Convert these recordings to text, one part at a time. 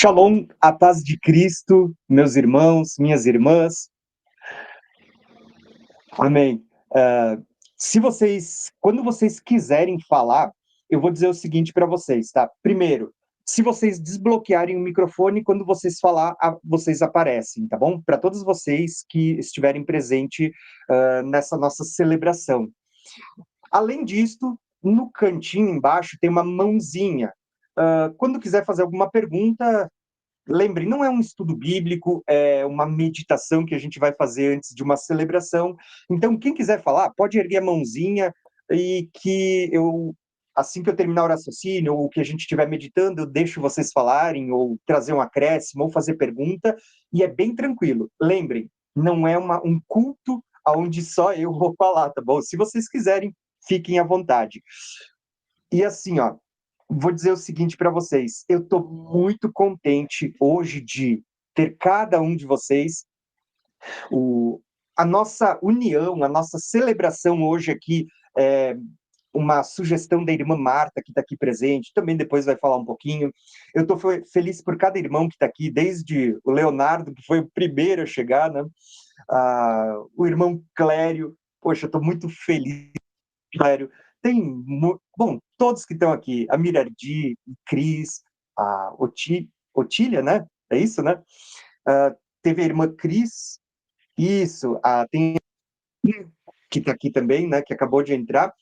Shalom, a paz de Cristo, meus irmãos, minhas irmãs. Amém. Quando vocês quiserem falar, eu vou dizer o seguinte para vocês, tá? Primeiro, se vocês desbloquearem o microfone, quando vocês falar, vocês aparecem, tá bom? Para todos vocês que estiverem presentes nessa nossa celebração. Além disso, no cantinho embaixo tem uma mãozinha. Quando quiser fazer alguma pergunta, lembre, não é um estudo bíblico, é uma meditação que a gente vai fazer antes de uma celebração. Então, quem quiser falar, pode erguer a mãozinha e assim que eu terminar o raciocínio, ou que a gente estiver meditando, eu deixo vocês falarem, ou trazer um acréscimo, ou fazer pergunta, e é bem tranquilo. Lembrem, não é um culto onde só eu vou falar, tá bom? Se vocês quiserem, fiquem à vontade. E assim, ó, vou dizer o seguinte para vocês, eu estou muito contente hoje de ter cada um de vocês, a nossa união, a nossa celebração hoje aqui, uma sugestão da irmã Marta, que está aqui presente, também depois vai falar um pouquinho. Eu estou feliz por cada irmão que está aqui, desde o Leonardo, que foi o primeiro a chegar, né? O irmão Clério, poxa, eu estou muito feliz, Clério. Bom, todos que estão aqui, a Mirardi, o Cris, a Otília, né? É isso, né? Teve a irmã Cris, isso, tem que está aqui também, né? Que acabou de entrar.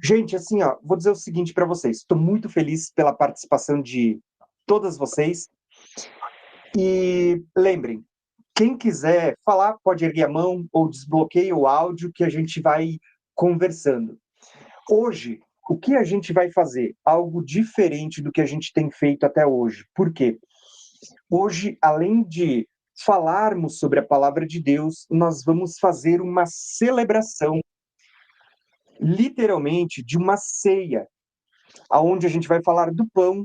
Gente, assim, ó, vou dizer o seguinte para vocês. Estou muito feliz pela participação de todas vocês. E lembrem, quem quiser falar, pode erguer a mão ou desbloqueie o áudio que a gente vai conversando. Hoje, o que a gente vai fazer? Algo diferente do que a gente tem feito até hoje. Por quê? Hoje, além de falarmos sobre a palavra de Deus, nós vamos fazer uma celebração, literalmente, de uma ceia, aonde a gente vai falar do pão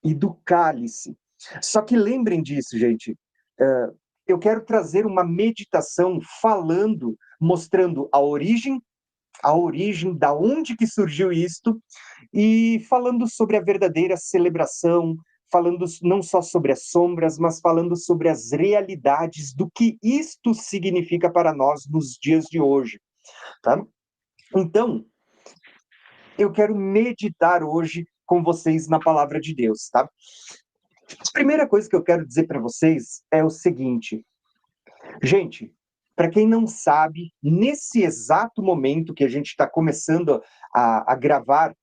e do cálice. Só que lembrem disso, gente. Eu quero trazer uma meditação falando, mostrando a origem, da onde que surgiu isto, e falando sobre a verdadeira celebração, falando não só sobre as sombras, mas falando sobre as realidades do que isto significa para nós nos dias de hoje, tá? Então, eu quero meditar hoje com vocês na palavra de Deus, tá? A primeira coisa que eu quero dizer para vocês é o seguinte, gente, para quem não sabe, nesse exato momento que a gente está começando a gravar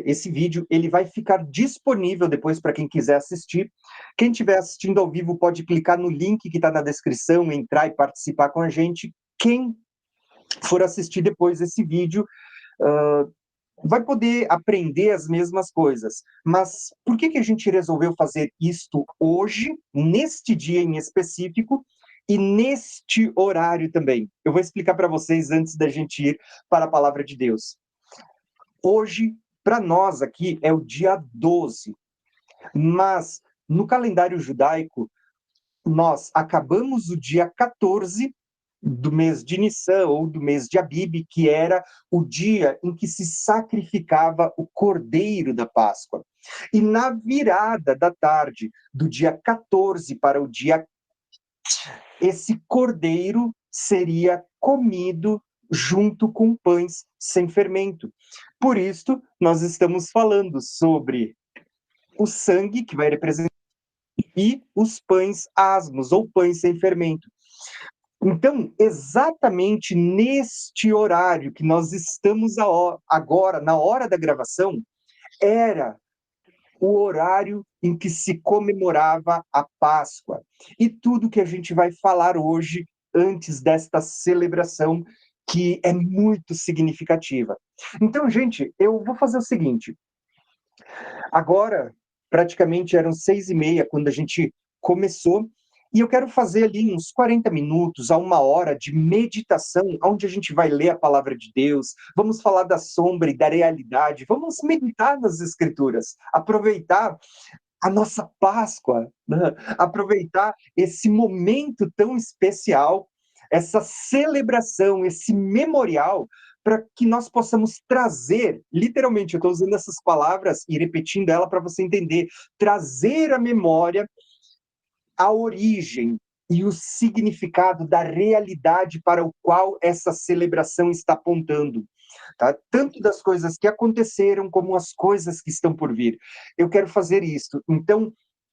esse vídeo, ele vai ficar disponível depois para quem quiser assistir. Quem estiver assistindo ao vivo pode clicar no link que está na descrição, entrar e participar com a gente. Quem for assistir depois esse vídeo vai poder aprender as mesmas coisas. Mas por que a gente resolveu fazer isto hoje, neste dia em específico, e neste horário também? Eu vou explicar para vocês antes da gente ir para a palavra de Deus. Hoje, para nós aqui, é o dia 12, mas no calendário judaico, nós acabamos o dia 14 do mês de Nissan ou do mês de Abib, que era o dia em que se sacrificava o cordeiro da Páscoa. E na virada da tarde, do dia 14 para o dia, esse cordeiro seria comido junto com pães sem fermento. Por isso, nós estamos falando sobre o sangue, que vai representar, e os pães asmos, ou pães sem fermento. Então, exatamente neste horário que nós estamos agora, na hora da gravação, era o horário em que se comemorava a Páscoa. E tudo que a gente vai falar hoje, antes desta celebração, que é muito significativa. Então, gente, eu vou fazer o seguinte. Agora, praticamente eram 6h30 quando a gente começou, e eu quero fazer ali uns 40 minutos a 1 hora de meditação, onde a gente vai ler a palavra de Deus, vamos falar da sombra e da realidade, vamos meditar nas Escrituras, aproveitar a nossa Páscoa, né? Aproveitar esse momento tão especial, essa celebração, esse memorial, para que nós possamos trazer, literalmente, eu estou usando essas palavras e repetindo ela para você entender, trazer à memória a origem e o significado da realidade para o qual essa celebração está apontando. Tá? Tanto das coisas que aconteceram, como as coisas que estão por vir. Eu quero fazer isso. Então,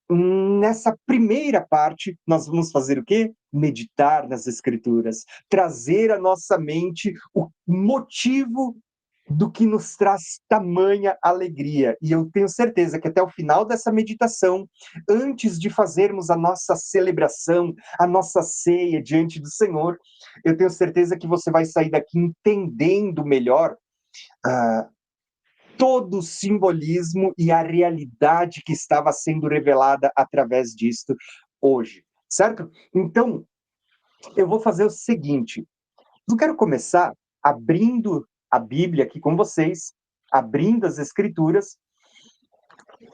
nessa primeira parte, nós vamos fazer o quê? Meditar nas Escrituras, trazer à nossa mente o motivo do que nos traz tamanha alegria. E eu tenho certeza que até o final dessa meditação, antes de fazermos a nossa celebração, a nossa ceia diante do Senhor, eu tenho certeza que você vai sair daqui entendendo melhor ah, todo o simbolismo e a realidade que estava sendo revelada através disto hoje, certo? Então, eu vou fazer o seguinte, eu quero começar abrindo a Bíblia aqui com vocês, abrindo as Escrituras.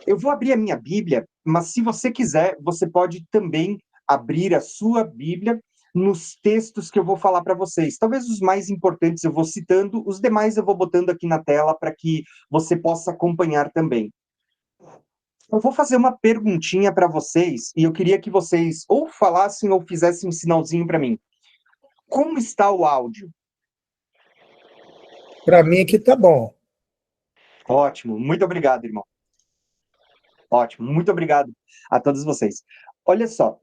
Eu vou abrir a minha Bíblia, mas se você quiser, você pode também abrir a sua Bíblia nos textos que eu vou falar para vocês. Talvez os mais importantes eu vou citando, os demais eu vou botando aqui na tela para que você possa acompanhar também. Eu vou fazer uma perguntinha para vocês e eu queria que vocês ou falassem ou fizessem um sinalzinho para mim. Como está o áudio? Para mim aqui tá bom. Ótimo, muito obrigado, irmão. Ótimo, muito obrigado a todos vocês. Olha só,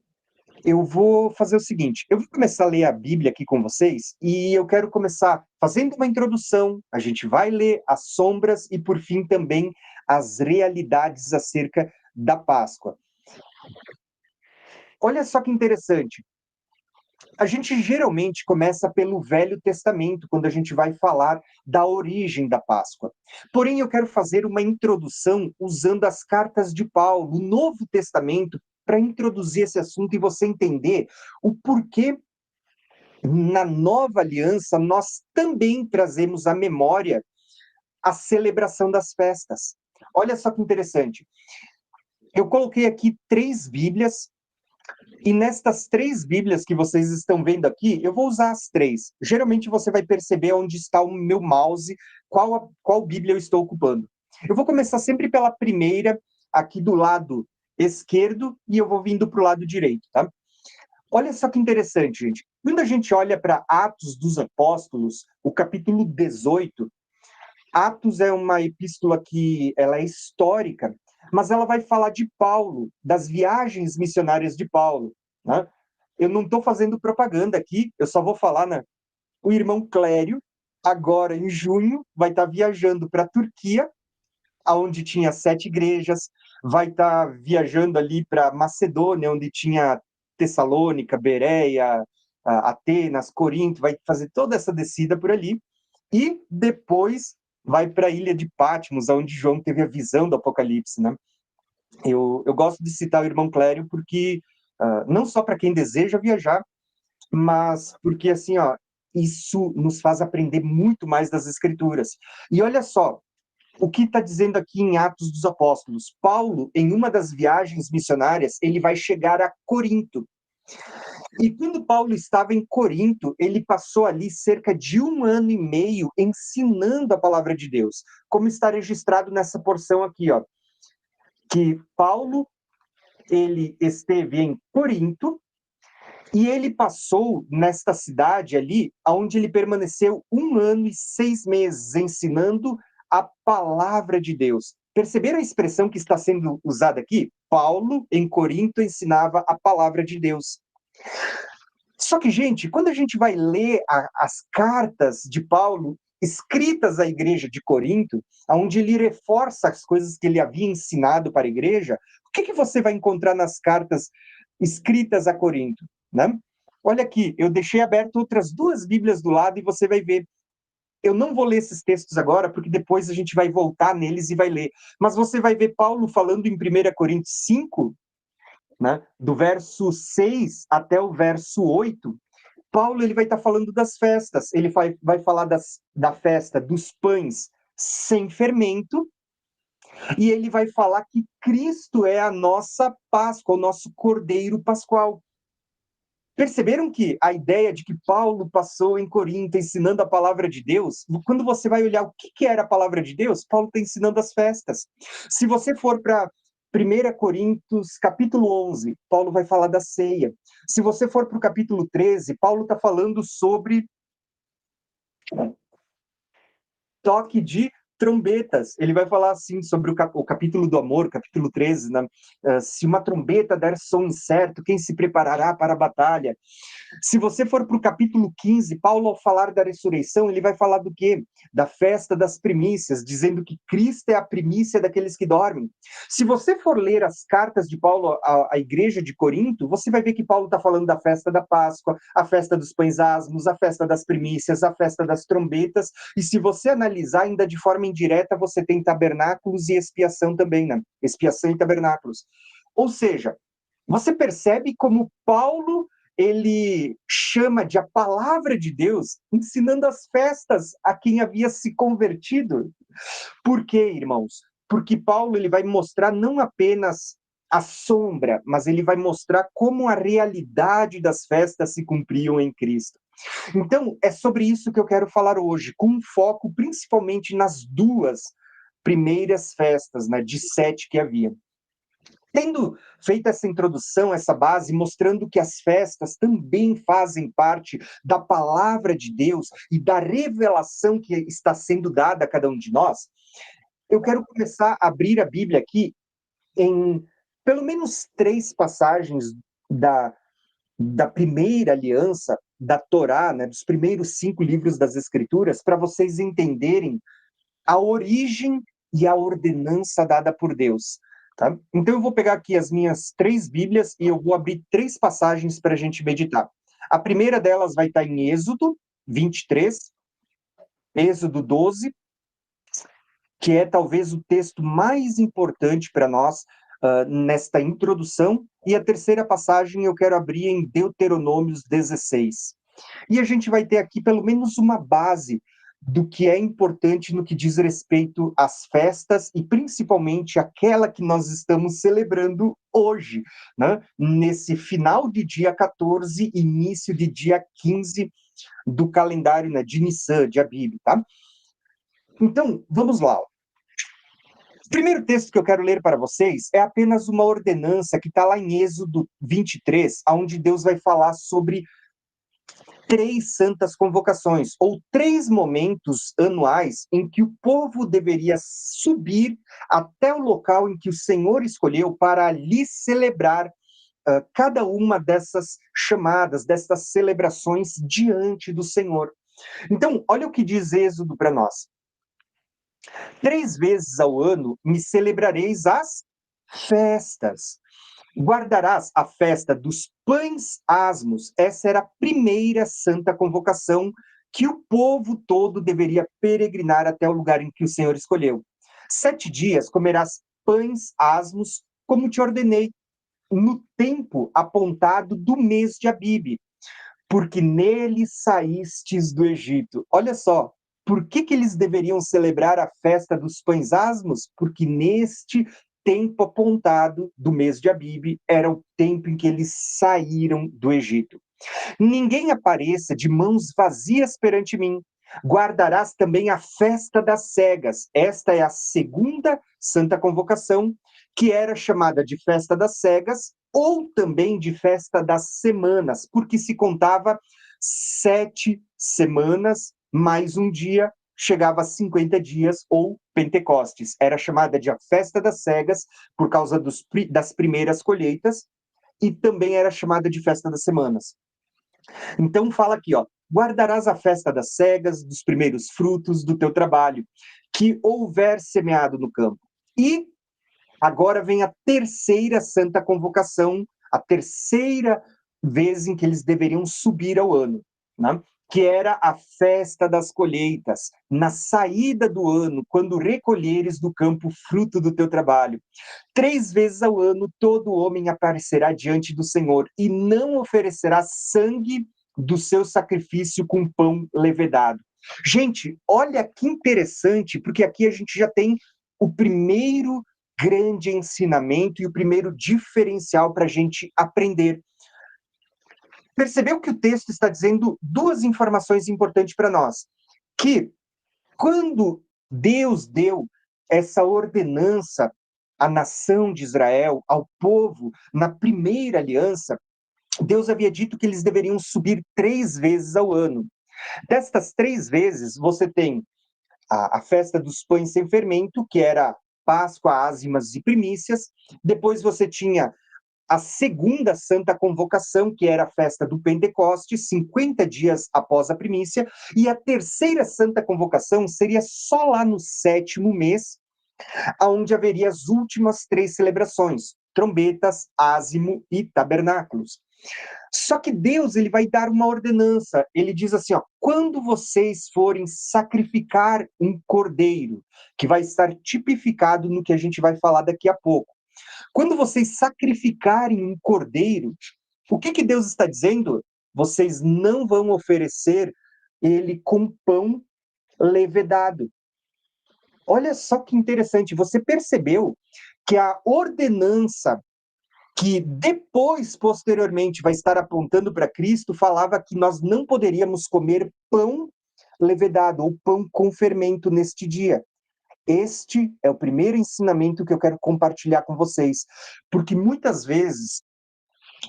eu vou fazer o seguinte, eu vou começar a ler a Bíblia aqui com vocês e eu quero começar fazendo uma introdução, a gente vai ler as sombras e, por fim, também as realidades acerca da Páscoa. Olha só que interessante, a gente geralmente começa pelo Velho Testamento, quando a gente vai falar da origem da Páscoa. Porém, eu quero fazer uma introdução usando as cartas de Paulo, o Novo Testamento, para introduzir esse assunto e você entender o porquê na nova aliança nós também trazemos à memória a celebração das festas. Olha só que interessante. Eu coloquei aqui 3 Bíblias. E nestas 3 Bíblias que vocês estão vendo aqui, eu vou usar as 3. Geralmente você vai perceber onde está o meu mouse, qual Bíblia eu estou ocupando. Eu vou começar sempre pela primeira, aqui do lado esquerdo, e eu vou vindo para o lado direito, tá? Olha só que interessante, gente. Quando a gente olha para Atos dos Apóstolos, o capítulo 18, Atos é uma epístola que ela é histórica, mas ela vai falar de Paulo, das viagens missionárias de Paulo, né? Eu não estou fazendo propaganda aqui, eu só vou falar, né? O irmão Clério, agora em junho, vai estar viajando para a Turquia, onde tinha 7 igrejas, vai estar viajando ali para Macedônia, onde tinha Tessalônica, Bereia, Atenas, Corinto, vai fazer toda essa descida por ali, e depois vai para a ilha de Patmos, onde João teve a visão do Apocalipse, né? Eu gosto de citar o irmão Clério porque, não só para quem deseja viajar, mas porque, assim, ó, isso nos faz aprender muito mais das Escrituras. E olha só, o que está dizendo aqui em Atos dos Apóstolos? Paulo, em uma das viagens missionárias, ele vai chegar a Corinto. E quando Paulo estava em Corinto, ele passou ali cerca de 1 ano e meio ensinando a palavra de Deus, como está registrado nessa porção aqui, ó, que Paulo, ele esteve em Corinto e ele passou nesta cidade ali, onde ele permaneceu 1 ano e 6 meses ensinando a palavra de Deus. Perceberam a expressão que está sendo usada aqui? Paulo, em Corinto, ensinava a palavra de Deus. Só que, gente, quando a gente vai ler as cartas de Paulo escritas à igreja de Corinto, onde ele reforça as coisas que ele havia ensinado para a igreja, o que você vai encontrar nas cartas escritas a Corinto? Né? Olha aqui, eu deixei aberto outras 2 Bíblias do lado e você vai ver. Eu não vou ler esses textos agora, porque depois a gente vai voltar neles e vai ler. Mas você vai ver Paulo falando em 1 Coríntios 5, né, do verso 6 até o verso 8, Paulo ele vai estar falando das festas, ele vai falar da festa dos pães sem fermento, e ele vai falar que Cristo é a nossa Páscoa, o nosso Cordeiro Pascual. Perceberam que a ideia de que Paulo passou em Corinto ensinando a palavra de Deus, quando você vai olhar o que era a palavra de Deus, Paulo está ensinando as festas. Se você for para 1 Coríntios, capítulo 11, Paulo vai falar da ceia. Se você for para o capítulo 13, Paulo está falando sobre toque de trombetas. Ele vai falar assim sobre o capítulo do amor, capítulo 13, né? Se uma trombeta der som incerto, quem se preparará para a batalha? Se você for para o capítulo 15, Paulo, ao falar da ressurreição, ele vai falar do quê? Da festa das primícias, dizendo que Cristo é a primícia daqueles que dormem. Se você for ler as cartas de Paulo à igreja de Corinto, você vai ver que Paulo está falando da festa da Páscoa, a festa dos pães asmos, a festa das primícias, a festa das trombetas, e se você analisar ainda de forma indireta, você tem tabernáculos e expiação também, né? Expiação e tabernáculos. Ou seja, você percebe como Paulo ele chama de a palavra de Deus, ensinando as festas a quem havia se convertido. Por quê, irmãos? Porque Paulo ele vai mostrar não apenas a sombra, mas ele vai mostrar como a realidade das festas se cumpriam em Cristo. Então, é sobre isso que eu quero falar hoje, com um foco principalmente nas duas primeiras festas, né, de 7 que havia. Tendo feito essa introdução, essa base, mostrando que as festas também fazem parte da palavra de Deus e da revelação que está sendo dada a cada um de nós, eu quero começar a abrir a Bíblia aqui em pelo menos 3 passagens da primeira aliança, da Torá, né, dos primeiros 5 livros das Escrituras, para vocês entenderem a origem e a ordenança dada por Deus. Tá? Então eu vou pegar aqui as minhas 3 Bíblias e eu vou abrir 3 passagens para a gente meditar. A primeira delas vai estar em Êxodo 23, Êxodo 12, que é talvez o texto mais importante para nós nesta introdução, e a terceira passagem eu quero abrir em Deuteronômios 16. E a gente vai ter aqui pelo menos uma base do que é importante no que diz respeito às festas e principalmente aquela que nós estamos celebrando hoje, né? Nesse final de dia 14, início de dia 15 do calendário, né, de Nissan, de Abib, tá? Então, vamos lá. O primeiro texto que eu quero ler para vocês é apenas uma ordenança que está lá em Êxodo 23, onde Deus vai falar sobre 3 santas convocações, ou 3 momentos anuais em que o povo deveria subir até o local em que o Senhor escolheu para ali celebrar cada uma dessas chamadas, dessas celebrações diante do Senhor. Então, olha o que diz Êxodo para nós. 3 vezes ao ano me celebrareis as festas. Guardarás a festa dos pães asmos. Essa era a primeira santa convocação que o povo todo deveria peregrinar até o lugar em que o Senhor escolheu. 7 dias comerás pães asmos, como te ordenei, no tempo apontado do mês de Abibe, porque nele saístes do Egito. Olha só, por que eles deveriam celebrar a festa dos pães asmos? Porque neste tempo apontado do mês de Abibe era o tempo em que eles saíram do Egito. Ninguém apareça de mãos vazias perante mim. Guardarás também a festa das cegas. Esta é a segunda santa convocação, que era chamada de festa das cegas ou também de festa das semanas, porque se contava 7 semanas mais um dia, chegava a 50 dias, ou Pentecostes. Era chamada de a festa das cegas por causa das primeiras colheitas, e também era chamada de festa das semanas. Então fala aqui, ó, guardarás a festa das cegas, dos primeiros frutos do teu trabalho, que houver semeado no campo. E agora vem a terceira santa convocação, a terceira vez em que eles deveriam subir ao ano, né? Que era a festa das colheitas, na saída do ano, quando recolheres do campo o fruto do teu trabalho. 3 vezes ao ano todo homem aparecerá diante do Senhor e não oferecerá sangue do seu sacrifício com pão levedado. Gente, olha que interessante, porque aqui a gente já tem o primeiro grande ensinamento e o primeiro diferencial para a gente aprender. percebeu que o texto está dizendo duas informações importantes para nós. Que quando Deus deu essa ordenança à nação de Israel, ao povo, na primeira aliança, Deus havia dito que eles deveriam subir 3 vezes ao ano. Destas 3 vezes, você tem a festa dos pães sem fermento, que era Páscoa, ázimas e primícias. Depois você tinha a segunda Santa Convocação, que era a festa do Pentecostes, 50 dias após a primícia, e a terceira Santa Convocação seria só lá no 7º mês, onde haveria as últimas 3 celebrações, trombetas, ázimo e tabernáculos. Só que Deus, ele vai dar uma ordenança. Ele diz assim, ó, quando vocês forem sacrificar um cordeiro, que vai estar tipificado no que a gente vai falar daqui a pouco. Quando vocês sacrificarem um cordeiro, o que Deus está dizendo? Vocês não vão oferecer ele com pão levedado. Olha só que interessante, você percebeu que a ordenança que depois, posteriormente, vai estar apontando para Cristo, falava que nós não poderíamos comer pão levedado, ou pão com fermento neste dia. Este é o primeiro ensinamento que eu quero compartilhar com vocês, porque muitas vezes,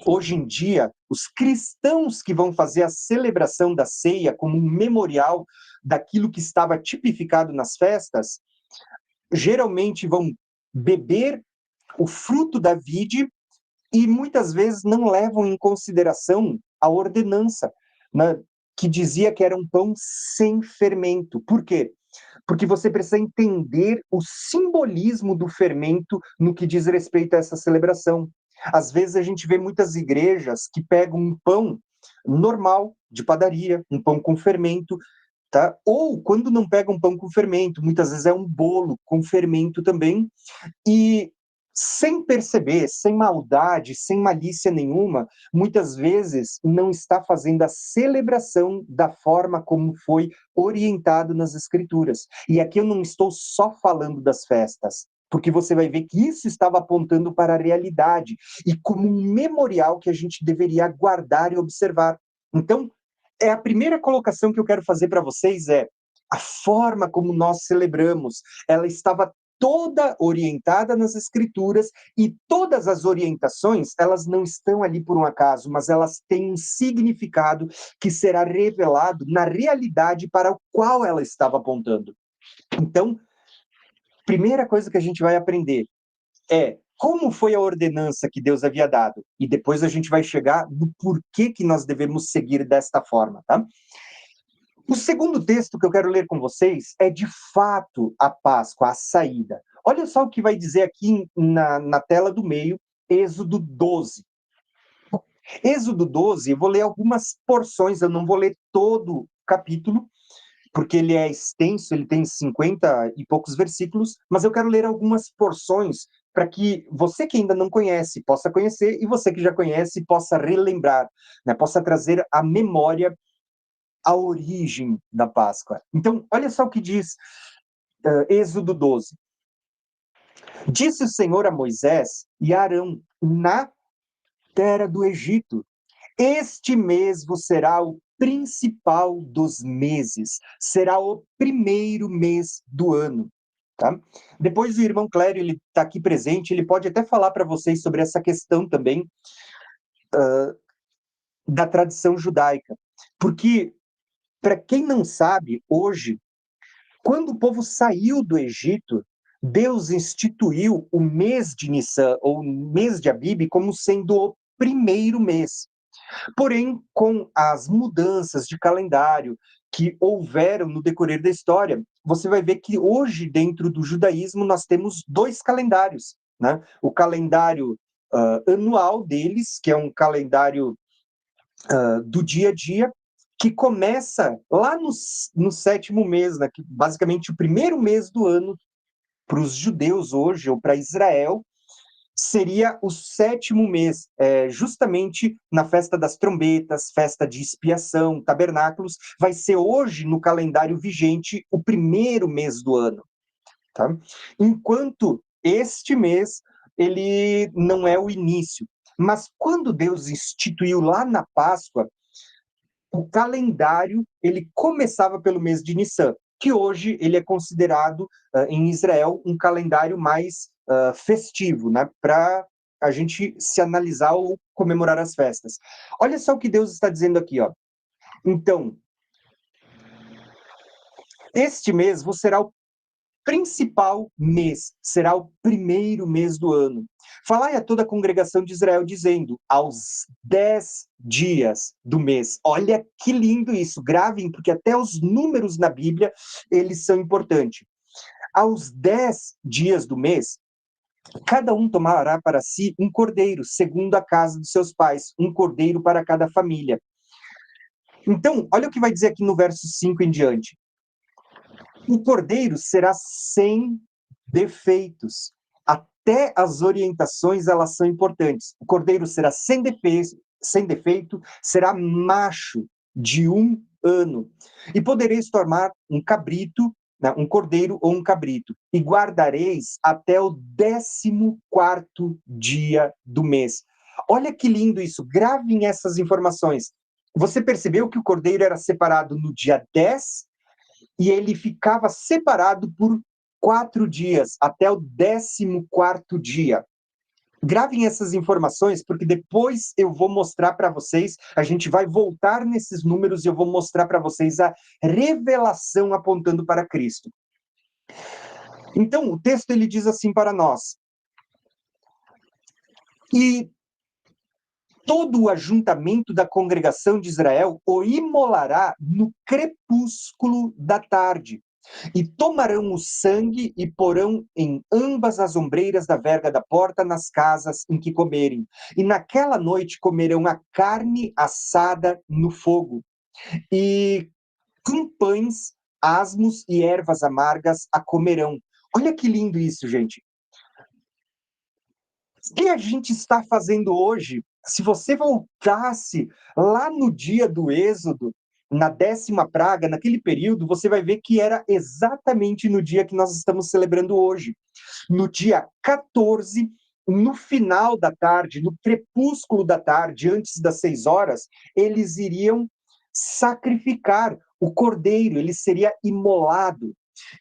hoje em dia, os cristãos que vão fazer a celebração da ceia como um memorial daquilo que estava tipificado nas festas, geralmente vão beber o fruto da vide e muitas vezes não levam em consideração a ordenança, né, que dizia que era um pão sem fermento. Por quê? Porque você precisa entender o simbolismo do fermento no que diz respeito a essa celebração. Às vezes a gente vê muitas igrejas que pegam um pão normal, de padaria, um pão com fermento, tá? Ou, quando não pegam um pão com fermento, muitas vezes é um bolo com fermento também, e sem perceber, sem maldade, sem malícia nenhuma, muitas vezes não está fazendo a celebração da forma como foi orientado nas Escrituras. E aqui eu não estou só falando das festas, porque você vai ver que isso estava apontando para a realidade e como um memorial que a gente deveria guardar e observar. Então, a primeira colocação que eu quero fazer para vocês é a forma como nós celebramos, ela estava toda orientada nas Escrituras, e todas as orientações, elas não estão ali por um acaso, mas elas têm um significado que será revelado na realidade para o qual ela estava apontando. Então, primeira coisa que a gente vai aprender é como foi a ordenança que Deus havia dado, e depois a gente vai chegar no porquê que nós devemos seguir desta forma, tá? O segundo texto que eu quero ler com vocês é, de fato, a Páscoa, a saída. Olha só o que vai dizer aqui na tela do meio, Êxodo 12. Êxodo 12, eu vou ler algumas porções, eu não vou ler todo o capítulo, porque ele é extenso, ele tem 50 e poucos versículos, mas eu quero ler algumas porções para que você que ainda não conhece possa conhecer, e você que já conhece possa relembrar, né, possa trazer à memória a origem da Páscoa. Então, olha só o que diz Êxodo 12. Disse o Senhor a Moisés e a Arão na terra do Egito: este mês vos será o principal dos meses, será o primeiro mês do ano. Tá? Depois o irmão Clério, ele está aqui presente, ele pode até falar para vocês sobre essa questão também da tradição judaica. Porque, para quem não sabe, hoje, quando o povo saiu do Egito, Deus instituiu o mês de Nissan, ou mês de Abib, como sendo o primeiro mês. Porém, com as mudanças de calendário que houveram no decorrer da história, você vai ver que hoje, dentro do judaísmo, nós temos 2 calendários, né? O calendário anual deles, que é um calendário do dia a dia, que começa lá no 7º mês, né? Que basicamente o primeiro mês do ano para os judeus hoje, ou para Israel, seria o 7º mês, justamente na festa das trombetas, festa de expiação, tabernáculos, vai ser hoje, no calendário vigente, o primeiro mês do ano. Tá? Enquanto este mês, ele não é o início. Mas quando Deus instituiu lá na Páscoa, o calendário ele começava pelo mês de Nissan, que hoje ele é considerado em Israel um calendário mais festivo, né, para a gente se analisar ou comemorar as festas. Olha só o que Deus está dizendo aqui, ó. Então, este mês vos será o principal mês, será o primeiro mês do ano. Falai a toda a congregação de Israel, dizendo, aos 10 dias do mês. Olha que lindo isso, gravem, porque até os números na Bíblia, eles são importantes. Aos 10 dias do mês, cada um tomará para si um cordeiro, segundo a casa dos seus pais, um cordeiro para cada família. Então, olha o que vai dizer aqui no verso 5 em diante. O cordeiro será sem defeitos. Até as orientações, elas são importantes. O cordeiro será sem defeito, será macho de 1 ano. E podereis tomar um cabrito, né, um cordeiro ou um cabrito, e guardareis até o 14º dia do mês. Olha que lindo isso, gravem essas informações. Você percebeu que o cordeiro era separado no dia 10 e ele ficava separado por 4 dias, até o 14º dia. Gravem essas informações, porque depois eu vou mostrar para vocês, a gente vai voltar nesses números e eu vou mostrar para vocês a revelação apontando para Cristo. Então, o texto ele diz assim para nós: e todo o ajuntamento da congregação de Israel o imolará no crepúsculo da tarde. E tomarão o sangue e porão em ambas as ombreiras da verga da porta nas casas em que comerem. E naquela noite comerão a carne assada no fogo. E com pães, asmos e ervas amargas a comerão. Olha que lindo isso, gente. O que a gente está fazendo hoje? Se você voltasse lá no dia do Êxodo, na 10ª praga, naquele período, você vai ver que era exatamente no dia que nós estamos celebrando hoje. No dia 14, no final da tarde, no crepúsculo da tarde, antes das 6 horas, eles iriam sacrificar o cordeiro, ele seria imolado.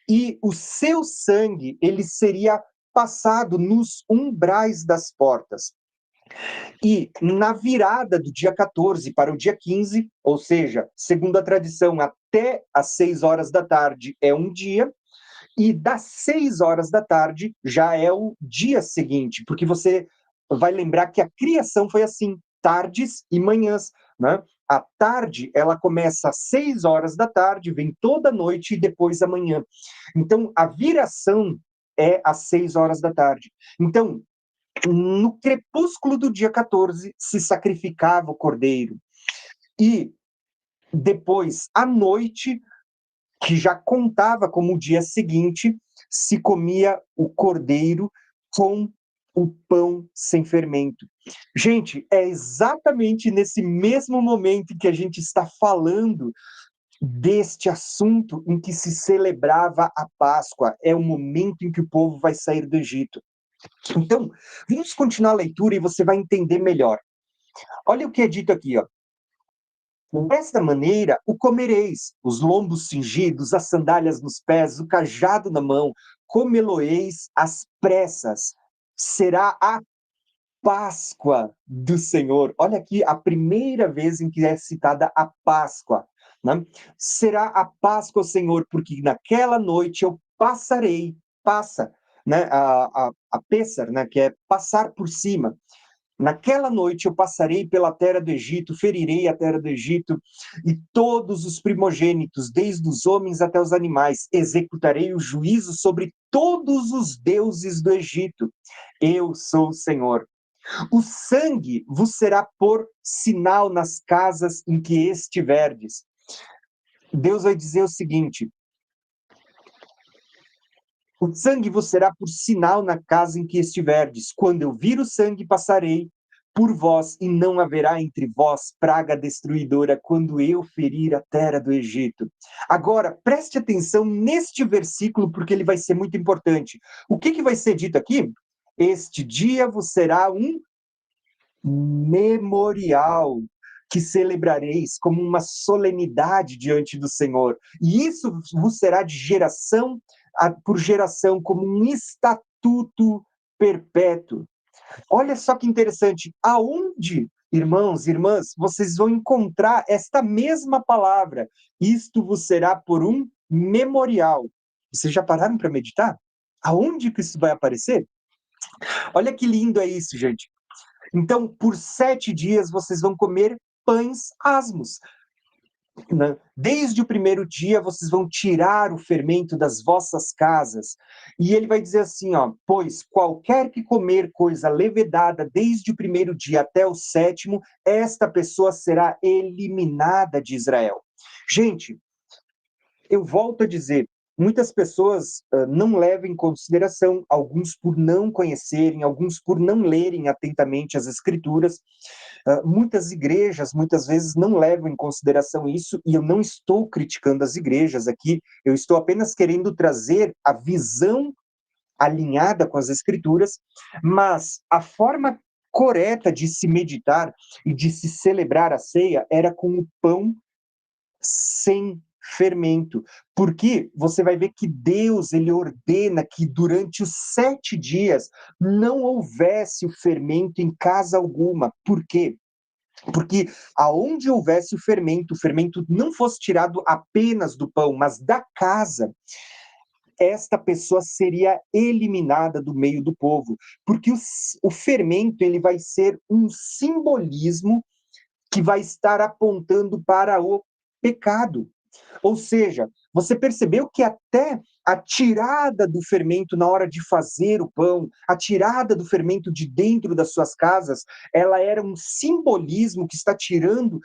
E o seu sangue, ele seria passado nos umbrais das portas. E na virada do dia 14 para o dia 15, ou seja, segundo a tradição, até às 6 horas da tarde é um dia, e das 6 horas da tarde já é o dia seguinte, porque você vai lembrar que a criação foi assim, tardes e manhãs, né? A tarde, ela começa às 6 horas da tarde, vem toda a noite e depois amanhã. Então, a viração é às 6 horas da tarde. Então, no crepúsculo do dia 14, se sacrificava o cordeiro. E depois, à noite, que já contava como o dia seguinte, se comia o cordeiro com o pão sem fermento. Gente, é exatamente nesse mesmo momento em que a gente está falando deste assunto em que se celebrava a Páscoa. É o momento em que o povo vai sair do Egito. Então, vamos continuar a leitura e você vai entender melhor. Olha o que é dito aqui, ó. Desta maneira o comereis, os lombos cingidos, as sandálias nos pés, o cajado na mão, comê-lo-eis às pressas. Será a Páscoa do Senhor. Olha aqui a primeira vez em que é citada a Páscoa, né? Será a Páscoa, Senhor, porque naquela noite eu passarei, passa, né? A Pessar, né? Que é passar por cima. Naquela noite eu passarei pela terra do Egito, ferirei a terra do Egito, e todos os primogênitos, desde os homens até os animais, executarei o juízo sobre todos os deuses do Egito. Eu sou o Senhor. O sangue vos será por sinal nas casas em que estiverdes. Deus vai dizer o seguinte: o sangue vos será por sinal na casa em que estiverdes. Quando eu vir o sangue, passarei por vós, e não haverá entre vós praga destruidora quando eu ferir a terra do Egito. Agora, preste atenção neste versículo, porque ele vai ser muito importante. O que vai ser dito aqui? Este dia vos será um memorial que celebrareis como uma solenidade diante do Senhor. E isso vos será de geração por geração, como um estatuto perpétuo. Olha só que interessante, aonde, irmãos, irmãs, vocês vão encontrar esta mesma palavra? Isto vos será por um memorial. Vocês já pararam para meditar? Aonde que isso vai aparecer? Olha que lindo é isso, gente. Então, por 7 dias vocês vão comer pães asmos. Né? Desde o primeiro dia vocês vão tirar o fermento das vossas casas. E ele vai dizer assim, ó, pois qualquer que comer coisa levedada desde o primeiro dia até o 7º, esta pessoa será eliminada de Israel. Gente, eu volto a dizer, muitas pessoas não levam em consideração, alguns por não conhecerem, alguns por não lerem atentamente as escrituras. Muitas igrejas, muitas vezes, não levam em consideração isso, e eu não estou criticando as igrejas aqui, eu estou apenas querendo trazer a visão alinhada com as escrituras, mas a forma correta de se meditar e de se celebrar a ceia era com o pão sem fermento, porque você vai ver que Deus, ele ordena que durante os 7 dias não houvesse o fermento em casa alguma. Por quê? Porque aonde houvesse o fermento não fosse tirado apenas do pão, mas da casa, esta pessoa seria eliminada do meio do povo, porque o fermento ele vai ser um simbolismo que vai estar apontando para o pecado. Ou seja, você percebeu que até a tirada do fermento na hora de fazer o pão, a tirada do fermento de dentro das suas casas, ela era um simbolismo que está tirando,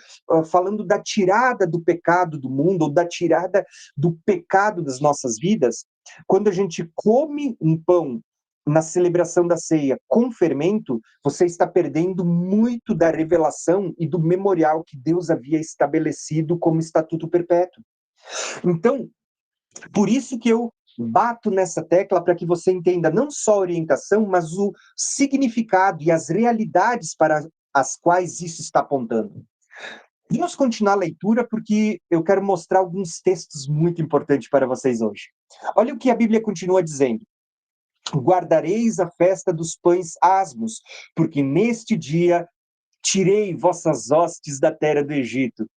falando da tirada do pecado do mundo, ou da tirada do pecado das nossas vidas. Quando a gente come um pão na celebração da ceia com fermento, você está perdendo muito da revelação e do memorial que Deus havia estabelecido como estatuto perpétuo. Então, por isso que eu bato nessa tecla para que você entenda não só a orientação, mas o significado e as realidades para as quais isso está apontando. Vamos continuar a leitura porque eu quero mostrar alguns textos muito importantes para vocês hoje. Olha o que a Bíblia continua dizendo. Guardareis a festa dos pães asmos, porque neste dia tirei vossas hostes da terra do Egito.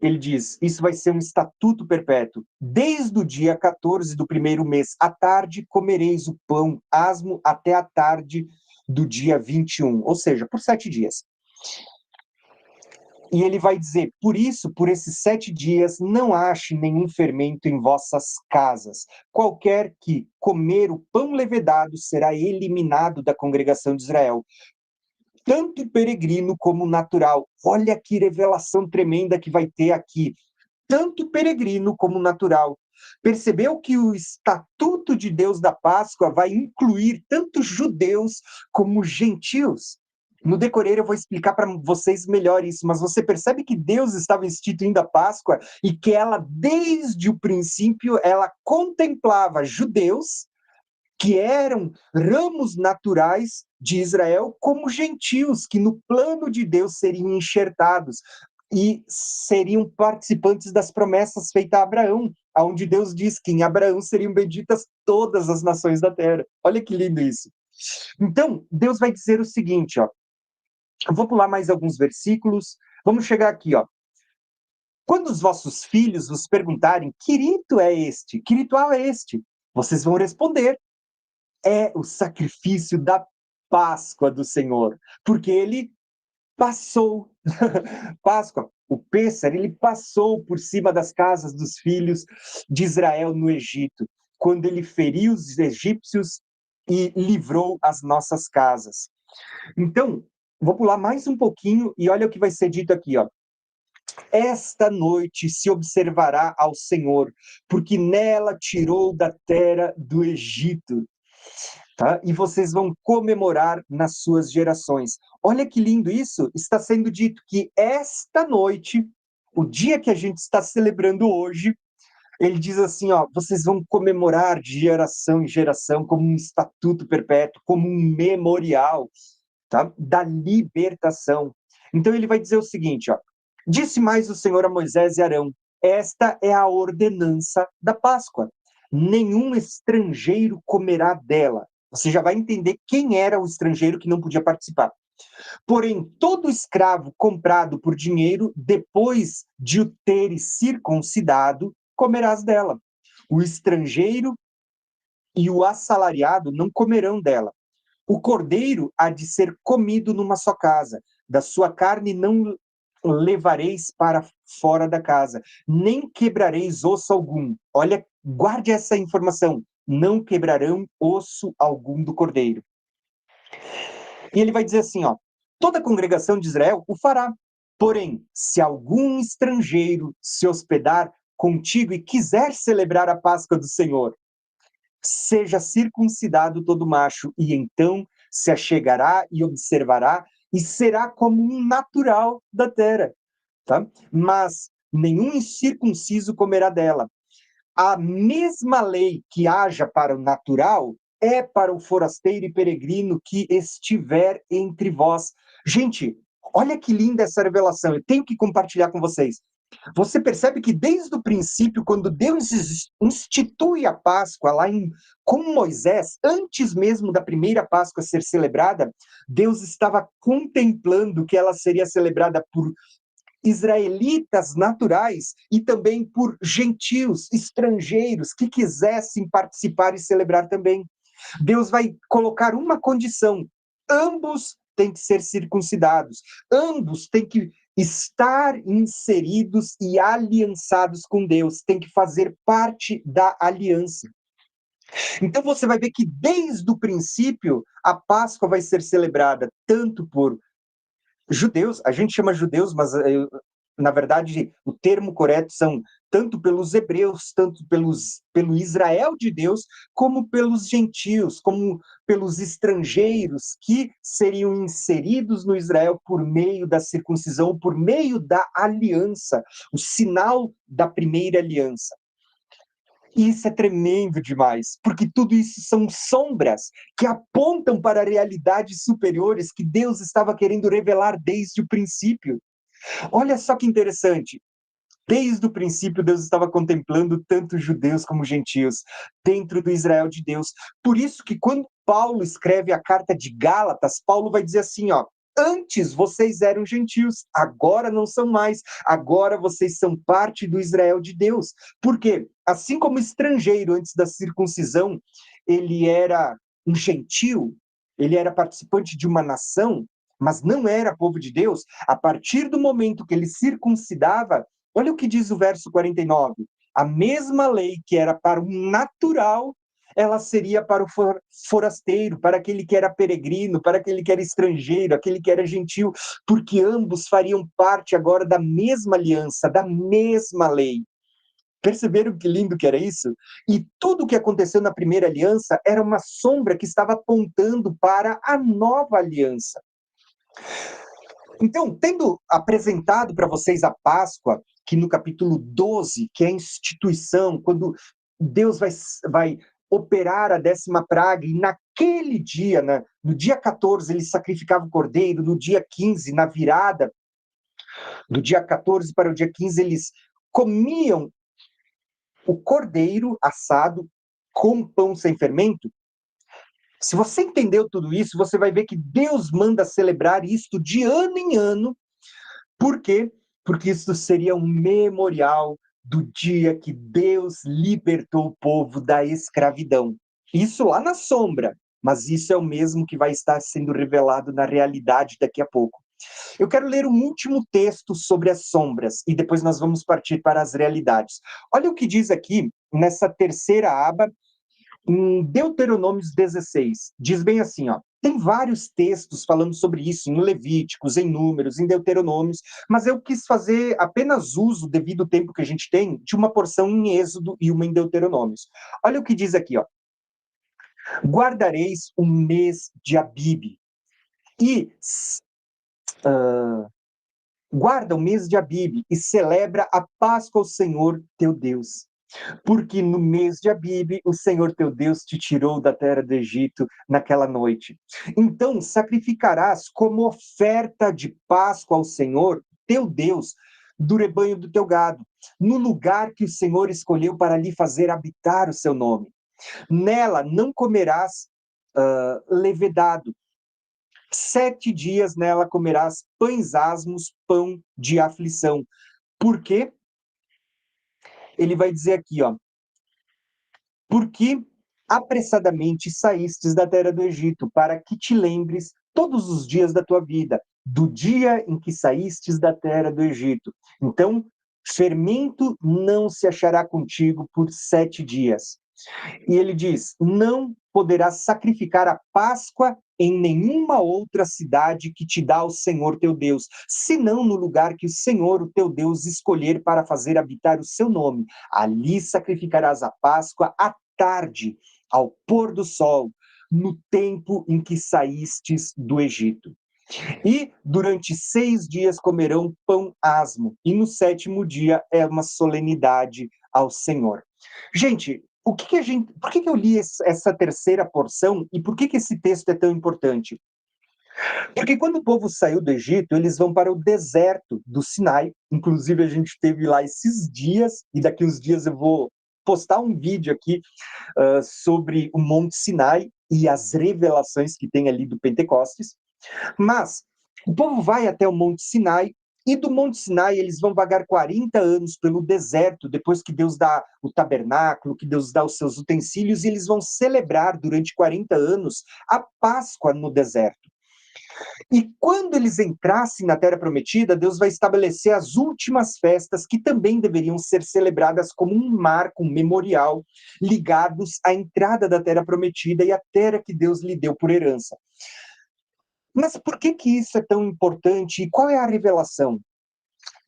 Ele diz, isso vai ser um estatuto perpétuo. Desde o dia 14 do primeiro mês, à tarde, comereis o pão asmo até a tarde do dia 21, ou seja, por 7 dias. E ele vai dizer, por isso, por esses 7 dias, não ache nenhum fermento em vossas casas. Qualquer que comer o pão levedado será eliminado da congregação de Israel. Tanto peregrino como natural. Olha que revelação tremenda que vai ter aqui. Tanto peregrino como natural. Percebeu que o estatuto de Deus da Páscoa vai incluir tanto judeus como gentios? No decorrer eu vou explicar para vocês melhor isso, mas você percebe que Deus estava instituindo a Páscoa e que ela, desde o princípio, ela contemplava judeus que eram ramos naturais de Israel como gentios, que no plano de Deus seriam enxertados e seriam participantes das promessas feitas a Abraão, onde Deus diz que em Abraão seriam benditas todas as nações da terra. Olha que lindo isso. Então, Deus vai dizer o seguinte, ó. Eu vou pular mais alguns versículos. Vamos chegar aqui, ó. Quando os vossos filhos vos perguntarem que rito é este, que ritual é este, vocês vão responder, é o sacrifício da Páscoa do Senhor, porque ele passou, Páscoa, o Pêssar, ele passou por cima das casas dos filhos de Israel no Egito, quando ele feriu os egípcios e livrou as nossas casas. Então, vou pular mais um pouquinho e olha o que vai ser dito aqui, ó. Esta noite se observará ao Senhor, porque nela tirou da terra do Egito. Tá? E vocês vão comemorar nas suas gerações. Olha que lindo isso! Está sendo dito que esta noite, o dia que a gente está celebrando hoje, ele diz assim, ó, vocês vão comemorar de geração em geração como um estatuto perpétuo, como um memorial. tá? Da libertação. Então ele vai dizer o seguinte, ó: disse mais o Senhor a Moisés e Arão: esta é a ordenança da Páscoa. Nenhum estrangeiro comerá dela. Você já vai entender quem era o estrangeiro que não podia participar. Porém, todo escravo comprado por dinheiro, depois de o teres circuncidado, comerás dela. O estrangeiro e o assalariado não comerão dela. O cordeiro há de ser comido numa só casa. Da sua carne não levareis para fora da casa, nem quebrareis osso algum. Olha, guarde essa informação. Não quebrarão osso algum do cordeiro. E ele vai dizer assim, ó: toda a congregação de Israel o fará. Porém, se algum estrangeiro se hospedar contigo e quiser celebrar a Páscoa do Senhor, seja circuncidado todo macho, e então se achegará e observará, e será como um natural da terra, tá? Mas nenhum incircunciso comerá dela. A mesma lei que haja para o natural é para o forasteiro e peregrino que estiver entre vós. Gente, olha que linda essa revelação, eu tenho que compartilhar com vocês. Você percebe que desde o princípio, quando Deus institui a Páscoa com Moisés, antes mesmo da primeira Páscoa ser celebrada, Deus estava contemplando que ela seria celebrada por israelitas naturais e também por gentios, estrangeiros, que quisessem participar e celebrar também. Deus vai colocar uma condição: ambos têm que ser circuncidados, ambos têm que estar inseridos e aliançados com Deus, têm que fazer parte da aliança. Então você vai ver que desde o princípio a Páscoa vai ser celebrada tanto por judeus, a gente chama judeus, mas na verdade o termo correto são tanto pelos hebreus, tanto pelo Israel de Deus, como pelos gentios, como pelos estrangeiros que seriam inseridos no Israel por meio da circuncisão, por meio da aliança, o sinal da primeira aliança. E isso é tremendo demais, porque tudo isso são sombras que apontam para realidades superiores que Deus estava querendo revelar desde o princípio. Olha só que interessante. Desde o princípio, Deus estava contemplando tanto judeus como gentios dentro do Israel de Deus. Por isso que quando Paulo escreve a carta de Gálatas, Paulo vai dizer assim, ó: antes vocês eram gentios, agora não são mais. Agora vocês são parte do Israel de Deus. Por quê? Assim como estrangeiro antes da circuncisão, ele era um gentio, ele era participante de uma nação, mas não era povo de Deus. A partir do momento que ele circuncidava, olha o que diz o verso 49. A mesma lei que era para o natural, ela seria para o forasteiro, para aquele que era peregrino, para aquele que era estrangeiro, aquele que era gentil, porque ambos fariam parte agora da mesma aliança, da mesma lei. Perceberam que lindo que era isso? E tudo o que aconteceu na primeira aliança era uma sombra que estava apontando para a nova aliança. Então, tendo apresentado para vocês a Páscoa, que no capítulo 12, que é a instituição, quando Deus vai operar a 10ª praga, e naquele dia, no dia 14, ele sacrificava o cordeiro, no dia 15, na virada, do dia 14 para o dia 15, eles comiam o cordeiro assado com pão sem fermento. Se você entendeu tudo isso, você vai ver que Deus manda celebrar isto de ano em ano. Por quê? Porque isso seria um memorial do dia que Deus libertou o povo da escravidão. Isso lá na sombra, mas isso é o mesmo que vai estar sendo revelado na realidade daqui a pouco. Eu quero ler um último texto sobre as sombras e depois nós vamos partir para as realidades. Olha o que diz aqui nessa terceira aba, em Deuteronômios 16, diz bem assim, ó: tem vários textos falando sobre isso, em Levíticos, em Números, em Deuteronômios, mas eu quis fazer apenas uso, devido ao tempo que a gente tem, de uma porção em Êxodo e uma em Deuteronômios. Olha o que diz aqui, ó: guardareis o mês de Abibe, e guarda o mês de Abibe, e celebra a Páscoa ao Senhor teu Deus. porque no mês de Abibe, o Senhor teu Deus te tirou da terra do Egito naquela noite. Então sacrificarás como oferta de Páscoa ao Senhor, teu Deus, do rebanho do teu gado, no lugar que o Senhor escolheu para lhe fazer habitar o seu nome. Nela não comerás levedado. 7 dias nela comerás pães asmos, pão de aflição. Por quê? Ele vai dizer aqui, ó, porque apressadamente saístes da terra do Egito, para que te lembres todos os dias da tua vida, do dia em que saístes da terra do Egito. Então, fermento não se achará contigo por 7 dias. E ele diz: não poderás sacrificar a Páscoa em nenhuma outra cidade que te dá o Senhor teu Deus, senão no lugar que o Senhor, o teu Deus, escolher para fazer habitar o seu nome. Ali sacrificarás a Páscoa à tarde, ao pôr do sol, no tempo em que saístes do Egito. E durante 6 dias comerão pão asmo, e no sétimo dia é uma solenidade ao Senhor. Gente, por que eu li essa terceira porção e por que esse texto é tão importante? Porque quando o povo saiu do Egito, eles vão para o deserto do Sinai. Inclusive, a gente esteve lá esses dias, e daqui uns dias eu vou postar um vídeo aqui sobre o Monte Sinai e as revelações que tem ali do Pentecostes. Mas o povo vai até o Monte Sinai, e do Monte Sinai eles vão vagar 40 anos pelo deserto, depois que Deus dá o tabernáculo, que Deus dá os seus utensílios, e eles vão celebrar durante 40 anos a Páscoa no deserto. E quando eles entrassem na Terra Prometida, Deus vai estabelecer as últimas festas que também deveriam ser celebradas como um marco, um memorial, ligados à entrada da Terra Prometida e à terra que Deus lhe deu por herança. Mas por que isso é tão importante e qual é a revelação?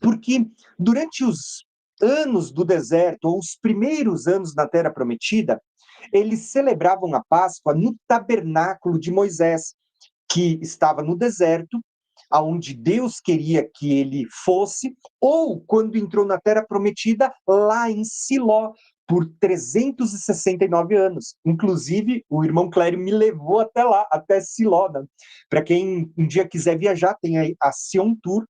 Porque durante os anos do deserto, ou os primeiros anos na Terra Prometida, eles celebravam a Páscoa no tabernáculo de Moisés, que estava no deserto, aonde Deus queria que ele fosse, ou quando entrou na Terra Prometida, lá em Siló, por 369 anos. Inclusive, o irmão Clério me levou até lá, até Siló. Né? Para quem um dia quiser viajar, tem a Sion Tour,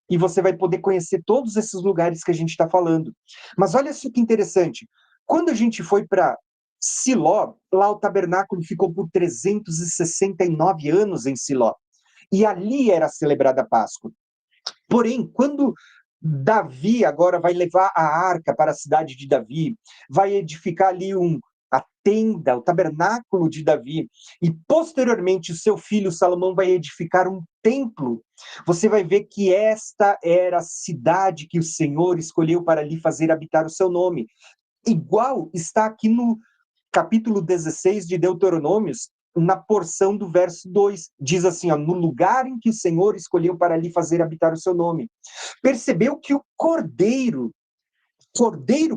e você vai poder conhecer todos esses lugares que a gente está falando. Mas olha só que interessante. Quando a gente foi para Siló, lá o tabernáculo ficou por 369 anos em Siló. E ali era celebrada a Páscoa. Porém, quando Davi agora vai levar a arca para a cidade de Davi, vai edificar ali a tenda, o tabernáculo de Davi, e posteriormente o seu filho Salomão vai edificar um templo. Você vai ver que esta era a cidade que o Senhor escolheu para ali fazer habitar o seu nome. Igual está aqui no capítulo 16 de Deuteronômios, na porção do verso 2, diz assim, ó, no lugar em que o Senhor escolheu para ali fazer habitar o seu nome. Percebeu que o Cordeiro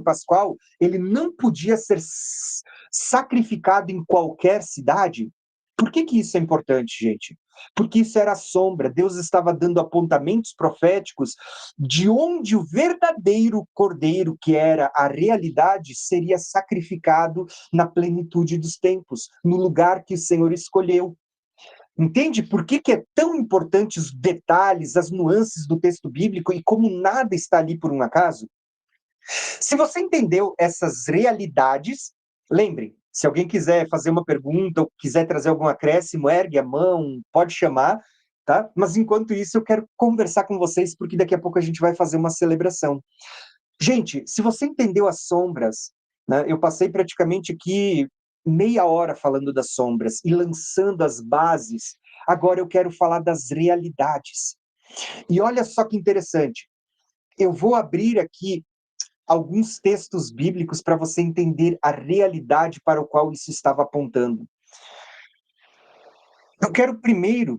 Pascual, ele não podia ser sacrificado em qualquer cidade? Por que isso é importante, gente? Porque isso era a sombra. Deus estava dando apontamentos proféticos de onde o verdadeiro cordeiro, que era a realidade, seria sacrificado na plenitude dos tempos, no lugar que o Senhor escolheu. Entende por que é tão importante os detalhes, as nuances do texto bíblico e como nada está ali por um acaso? Se você entendeu essas realidades, lembre, se alguém quiser fazer uma pergunta ou quiser trazer algum acréscimo, ergue a mão, pode chamar, tá? Mas enquanto isso, eu quero conversar com vocês, porque daqui a pouco a gente vai fazer uma celebração. Gente, se você entendeu as sombras, né, eu passei praticamente aqui meia hora falando das sombras e lançando as bases, agora eu quero falar das realidades. E olha só que interessante, eu vou abrir aqui alguns textos bíblicos para você entender a realidade para o qual isso estava apontando. Eu quero primeiro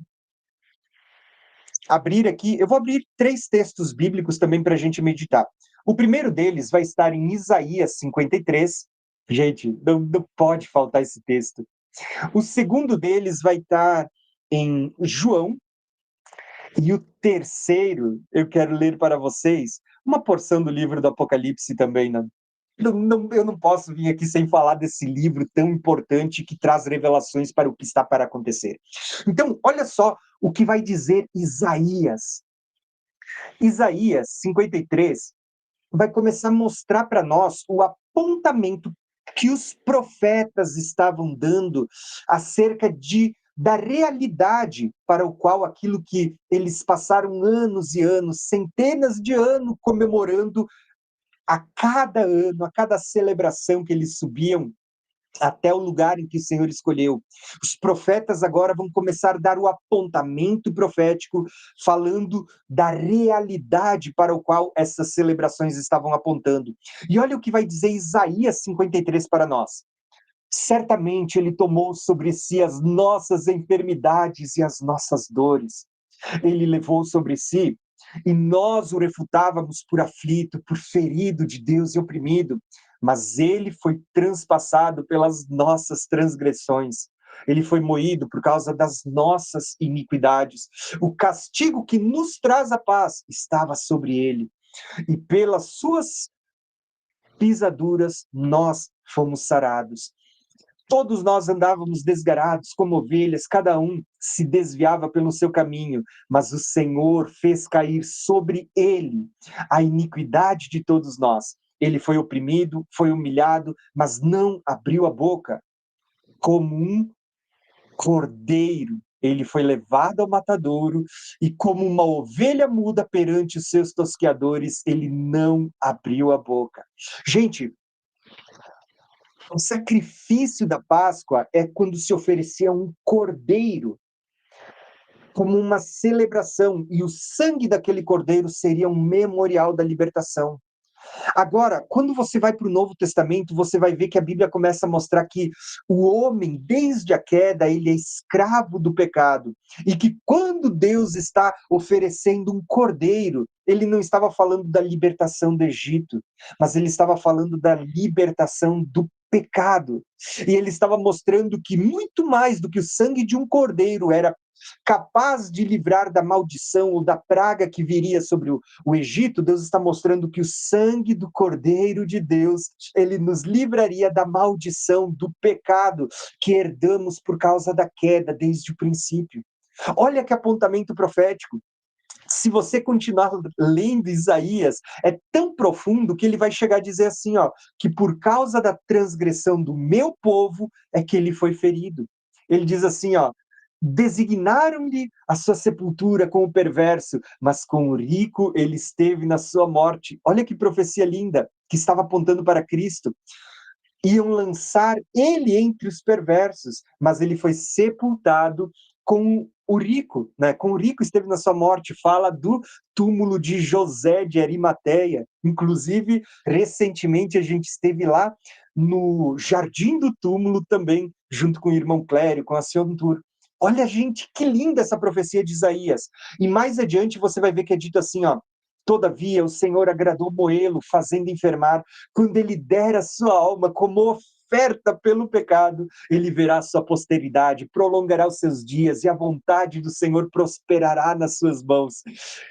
abrir aqui, eu vou abrir 3 textos bíblicos também para a gente meditar. O primeiro deles vai estar em Isaías 53. Gente, não pode faltar esse texto. O segundo deles vai estar em João. E o terceiro, eu quero ler para vocês uma porção do livro do Apocalipse também, né? Eu não posso vir aqui sem falar desse livro tão importante que traz revelações para o que está para acontecer. Então, olha só o que vai dizer Isaías. Isaías 53 vai começar a mostrar para nós o apontamento que os profetas estavam dando acerca da realidade para o qual aquilo que eles passaram anos e anos, centenas de anos comemorando a cada celebração que eles subiam até o lugar em que o Senhor escolheu. Os profetas agora vão começar a dar o apontamento profético, falando da realidade para o qual essas celebrações estavam apontando. E olha o que vai dizer Isaías 53 para nós. Certamente ele tomou sobre si as nossas enfermidades e as nossas dores. Ele levou sobre si, e nós o refutávamos por aflito, por ferido de Deus e oprimido, mas ele foi transpassado pelas nossas transgressões. Ele foi moído por causa das nossas iniquidades. O castigo que nos traz a paz estava sobre ele, e pelas suas pisaduras nós fomos sarados. Todos nós andávamos desgarados como ovelhas, cada um se desviava pelo seu caminho, mas o Senhor fez cair sobre ele a iniquidade de todos nós. Ele foi oprimido, foi humilhado, mas não abriu a boca. Como um cordeiro, ele foi levado ao matadouro, e como uma ovelha muda perante os seus tosqueadores, ele não abriu a boca. Gente, o sacrifício da Páscoa é quando se oferecia um cordeiro como uma celebração, e o sangue daquele cordeiro seria um memorial da libertação. Agora, quando você vai para o Novo Testamento, você vai ver que a Bíblia começa a mostrar que o homem, desde a queda, ele é escravo do pecado. E que quando Deus está oferecendo um cordeiro, ele não estava falando da libertação do Egito, mas ele estava falando da libertação do pecado. E ele estava mostrando que muito mais do que o sangue de um cordeiro era capaz de livrar da maldição ou da praga que viria sobre o Egito, Deus está mostrando que o sangue do Cordeiro de Deus, ele nos livraria da maldição, do pecado que herdamos por causa da queda desde o princípio. Olha que apontamento profético. Se você continuar lendo Isaías, é tão profundo que ele vai chegar a dizer assim, ó, que por causa da transgressão do meu povo é que ele foi ferido. Ele diz assim, ó, designaram-lhe a sua sepultura com o perverso, mas com o rico ele esteve na sua morte. Olha que profecia linda, que estava apontando para Cristo. Iam lançar ele entre os perversos, mas ele foi sepultado com o rico, né? Com o rico esteve na sua morte. Fala do túmulo de José de Arimateia. Inclusive, recentemente a gente esteve lá no Jardim do Túmulo também, junto com o irmão Clério, com a senhora Tur. Olha, gente, que linda essa profecia de Isaías. E mais adiante você vai ver que é dito assim, ó, todavia o Senhor agradou moê-lo, fazendo enfermar, quando ele der a sua alma como oferta pelo pecado, ele verá a sua posteridade, prolongará os seus dias, e a vontade do Senhor prosperará nas suas mãos.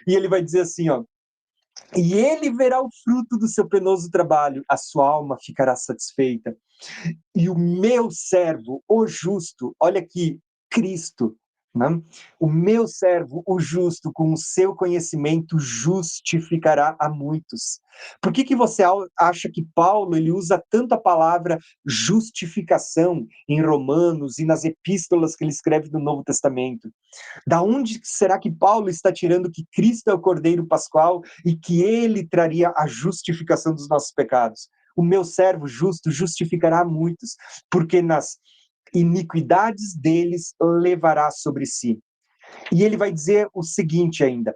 E ele vai dizer assim, ó, e ele verá o fruto do seu penoso trabalho, a sua alma ficará satisfeita. E o meu servo, o justo, olha aqui, Cristo, né? O meu servo, o justo, com o seu conhecimento, justificará a muitos. Por que que você acha que Paulo ele usa tanto a palavra justificação em Romanos e nas epístolas que ele escreve no Novo Testamento? Da onde será que Paulo está tirando que Cristo é o Cordeiro Pascual e que ele traria a justificação dos nossos pecados? O meu servo justo justificará muitos, porque nas iniquidades deles levará sobre si. E ele vai dizer o seguinte ainda: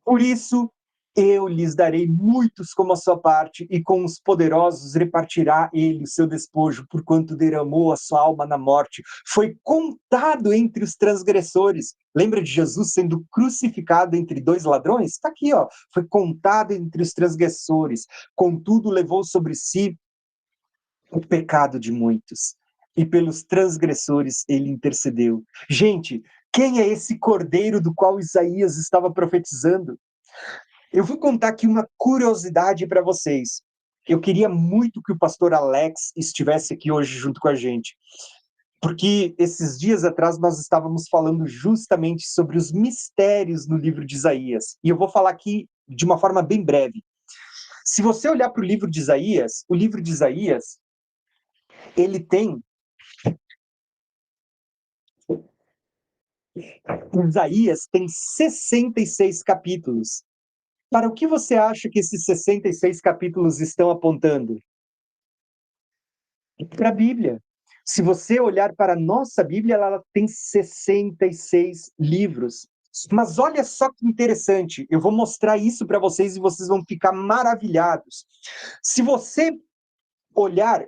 por isso eu lhes darei muitos como a sua parte, e com os poderosos repartirá ele o seu despojo, porquanto derramou a sua alma na morte. Foi contado entre os transgressores. Lembra de Jesus sendo crucificado entre dois ladrões? Está aqui, ó. Foi contado entre os transgressores. Contudo, levou sobre si o pecado de muitos, e pelos transgressores ele intercedeu. Gente, quem é esse cordeiro do qual Isaías estava profetizando? Eu vou contar aqui uma curiosidade para vocês. Eu queria muito que o pastor Alex estivesse aqui hoje junto com a gente, porque esses dias atrás nós estávamos falando justamente sobre os mistérios no livro de Isaías. E eu vou falar aqui de uma forma bem breve. Se você olhar para o livro de Isaías, ele tem Isaías tem 66 capítulos. Para o que você acha que esses 66 capítulos estão apontando? Para a Bíblia. Se você olhar para a nossa Bíblia, ela tem 66 livros. Mas olha só que interessante, eu vou mostrar isso para vocês e vocês vão ficar maravilhados. Se você olhar,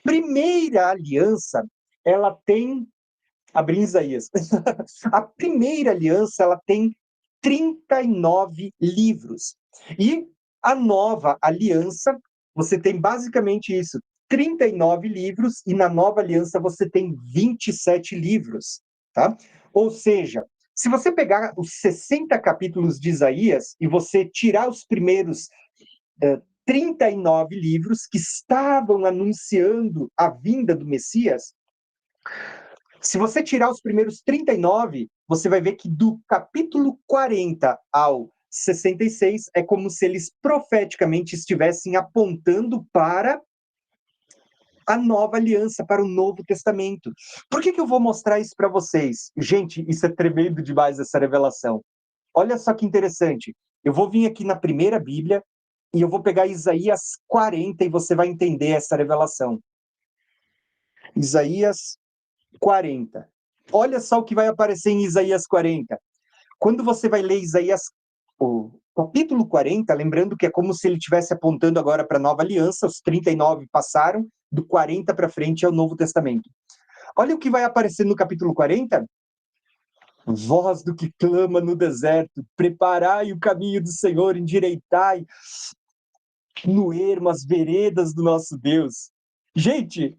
primeira aliança, ela tem, abri Isaías, a primeira aliança, ela tem 39 livros. E a nova aliança, você tem basicamente isso, 39 livros, e na nova aliança você tem 27 livros, tá? Ou seja, se você pegar os 60 capítulos de Isaías e você tirar os primeiros 39 livros que estavam anunciando a vinda do Messias, se você tirar os primeiros 39, você vai ver que do capítulo 40 ao 66 é como se eles profeticamente estivessem apontando para a nova aliança, para o Novo Testamento. Por que eu vou mostrar isso para vocês? Gente, isso é tremendo demais, essa revelação. Olha só que interessante. Eu vou vir aqui na primeira Bíblia e eu vou pegar Isaías 40 e você vai entender essa revelação. Isaías 40. Olha só o que vai aparecer em Isaías 40. Quando você vai ler Isaías, o capítulo 40, lembrando que é como se ele estivesse apontando agora para a nova aliança, os 39 passaram, do 40 para frente é o Novo Testamento. Olha o que vai aparecer no capítulo 40. Voz do que clama no deserto, preparai o caminho do Senhor, endireitai no ermo as veredas do nosso Deus. Gente,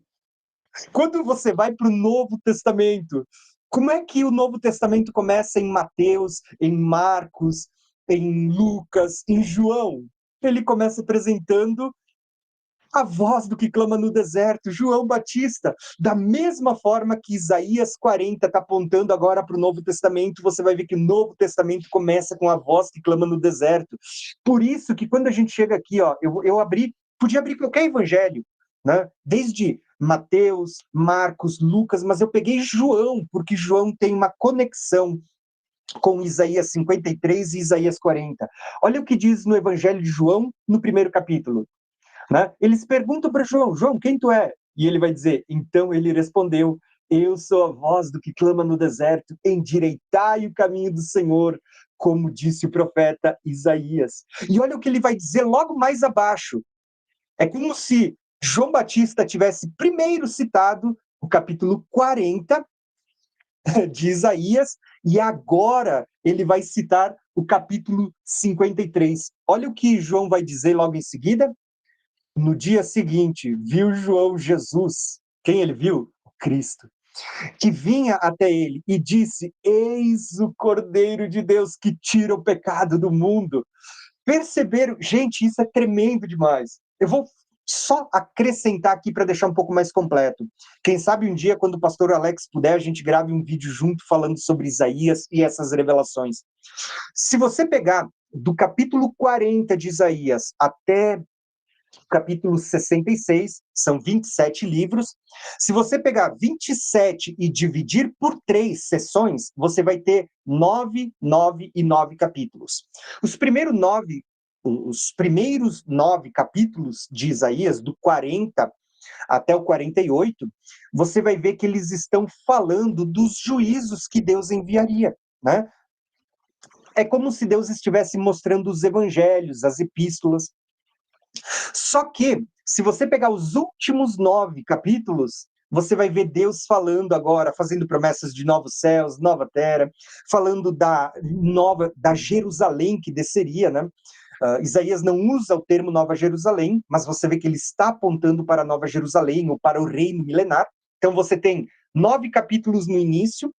quando você vai para o Novo Testamento, como é que o Novo Testamento começa em Mateus, em Marcos, em Lucas, em João? Ele começa apresentando a voz do que clama no deserto, João Batista. Da mesma forma que Isaías 40 está apontando agora para o Novo Testamento, você vai ver que o Novo Testamento começa com a voz que clama no deserto. Por isso que quando a gente chega aqui, ó, eu abri, podia abrir qualquer evangelho, né? Desde Mateus, Marcos, Lucas, mas eu peguei João, porque João tem uma conexão com Isaías 53 e Isaías 40. Olha o que diz no Evangelho de João, no primeiro capítulo. Né? Eles perguntam para João, João, quem tu é? E ele vai dizer, então ele respondeu, eu sou a voz do que clama no deserto, endireitai o caminho do Senhor, como disse o profeta Isaías. E olha o que ele vai dizer logo mais abaixo. É como se João Batista tivesse primeiro citado o capítulo 40 de Isaías, e agora ele vai citar o capítulo 53. Olha o que João vai dizer logo em seguida. No dia seguinte, viu João Jesus. Quem ele viu? O Cristo. Que vinha até ele e disse, eis o Cordeiro de Deus que tira o pecado do mundo. Perceberam? Gente, isso é tremendo demais. Eu vou só acrescentar aqui para deixar um pouco mais completo. Quem sabe um dia, quando o pastor Alex puder, a gente grave um vídeo junto falando sobre Isaías e essas revelações. Se você pegar do capítulo 40 de Isaías até capítulo 66, são 27 livros. Se você pegar 27 e dividir por 3 sessões, você vai ter 9, 9 e 9 capítulos. Os primeiros 9 capítulos de Isaías, do 40 até o 48, você vai ver que eles estão falando dos juízos que Deus enviaria, né? É como se Deus estivesse mostrando os evangelhos, as epístolas. Só que, se você pegar os últimos 9 capítulos, você vai ver Deus falando agora, fazendo promessas de novos céus, nova terra, falando da Jerusalém que desceria, né? Isaías não usa o termo Nova Jerusalém, mas você vê que ele está apontando para a Nova Jerusalém ou para o reino milenar. Então você tem 9 capítulos no início,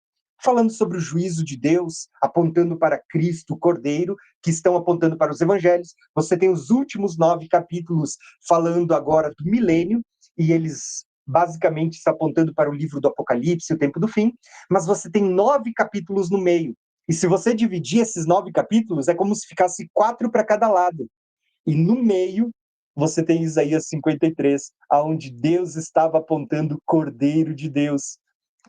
falando sobre o juízo de Deus, apontando para Cristo, o Cordeiro, que estão apontando para os evangelhos. Você tem os últimos 9 capítulos falando agora do milênio, e eles basicamente estão apontando para o livro do Apocalipse, o tempo do fim, mas você tem 9 capítulos no meio. E se você dividir esses 9 capítulos, é como se ficasse 4 para cada lado. E no meio, você tem Isaías 53, aonde Deus estava apontando o Cordeiro de Deus,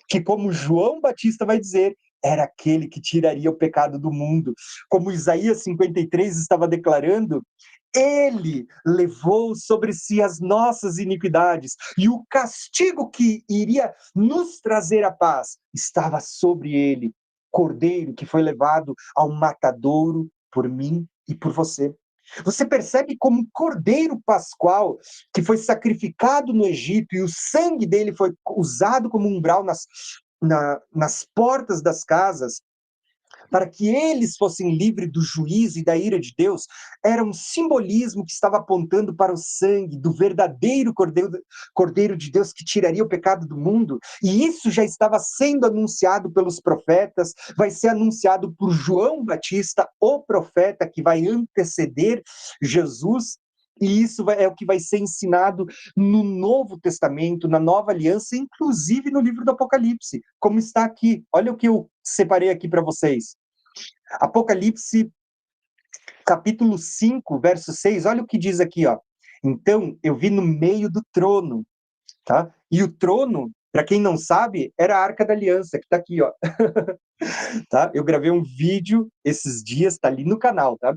que, como João Batista vai dizer, era aquele que tiraria o pecado do mundo. Como Isaías 53 estava declarando, ele levou sobre si as nossas iniquidades, e o castigo que iria nos trazer a paz estava sobre ele. Cordeiro que foi levado ao matadouro por mim e por você. Você percebe como cordeiro pascual que foi sacrificado no Egito e o sangue dele foi usado como umbral nas portas das casas, para que eles fossem livres do juízo e da ira de Deus, era um simbolismo que estava apontando para o sangue do verdadeiro Cordeiro de Deus que tiraria o pecado do mundo, e isso já estava sendo anunciado pelos profetas, vai ser anunciado por João Batista, o profeta que vai anteceder Jesus, e isso é o que vai ser ensinado no Novo Testamento, na Nova Aliança, inclusive no livro do Apocalipse, como está aqui. Olha o que eu separei aqui para vocês. Apocalipse, capítulo 5, verso 6, olha o que diz aqui, ó. Então, eu vi no meio do trono, tá? E o trono, para quem não sabe, era a Arca da Aliança, que está aqui, ó. Tá? Eu gravei um vídeo esses dias, tá ali no canal, tá?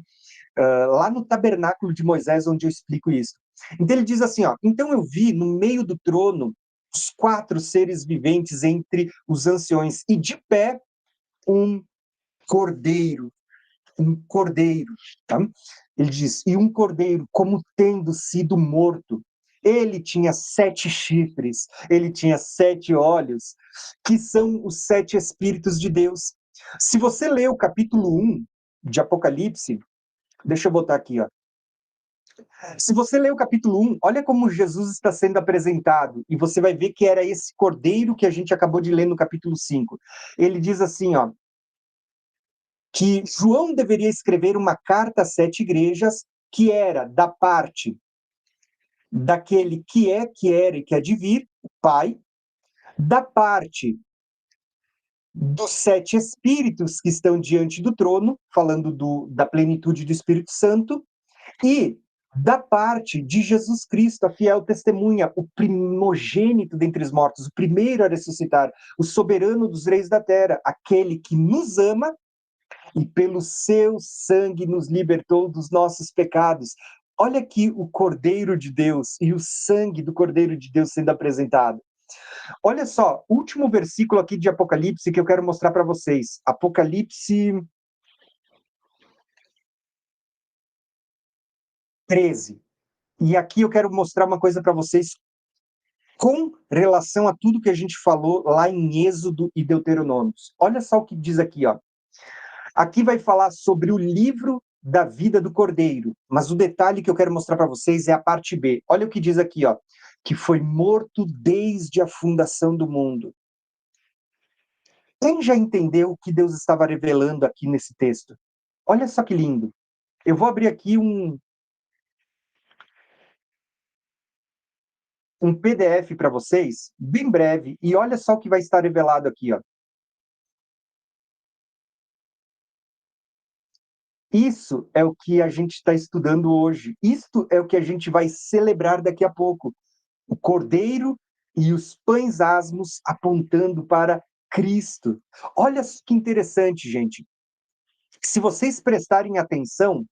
Lá no tabernáculo de Moisés, onde eu explico isso. Então ele diz assim, ó, então eu vi no meio do trono os 4 seres viventes entre os anciões, e de pé um cordeiro, tá? Ele diz, e um cordeiro como tendo sido morto. Ele tinha 7 chifres, ele tinha 7 olhos, que são os 7 Espíritos de Deus. Se você ler o capítulo 1 de Apocalipse, deixa eu botar aqui, ó. Se você ler o capítulo 1, olha como Jesus está sendo apresentado, e você vai ver que era esse cordeiro que a gente acabou de ler no capítulo 5. Ele diz assim, ó, que João deveria escrever uma carta às 7 igrejas, que era da parte daquele que é, que era e que há de vir, o Pai, da parte dos 7 espíritos que estão diante do trono, falando da plenitude do Espírito Santo, e da parte de Jesus Cristo, a fiel testemunha, o primogênito dentre os mortos, o primeiro a ressuscitar, o soberano dos reis da terra, aquele que nos ama e pelo seu sangue nos libertou dos nossos pecados. Olha aqui o Cordeiro de Deus e o sangue do Cordeiro de Deus sendo apresentado. Olha só, último versículo aqui de Apocalipse que eu quero mostrar para vocês. Apocalipse 13. E aqui eu quero mostrar uma coisa para vocês com relação a tudo que a gente falou lá em Êxodo e Deuteronômio. Olha só o que diz aqui, ó. Aqui vai falar sobre o livro da vida do Cordeiro, mas o detalhe que eu quero mostrar para vocês é a parte B. Olha o que diz aqui, ó, que foi morto desde a fundação do mundo. Quem já entendeu o que Deus estava revelando aqui nesse texto? Olha só que lindo. Eu vou abrir aqui um PDF para vocês, bem breve, e olha só o que vai estar revelado aqui, ó. Isso é o que a gente está estudando hoje. Isto é o que a gente vai celebrar daqui a pouco. O cordeiro e os pães asmos apontando para Cristo. Olha que interessante, gente. Se vocês prestarem atenção,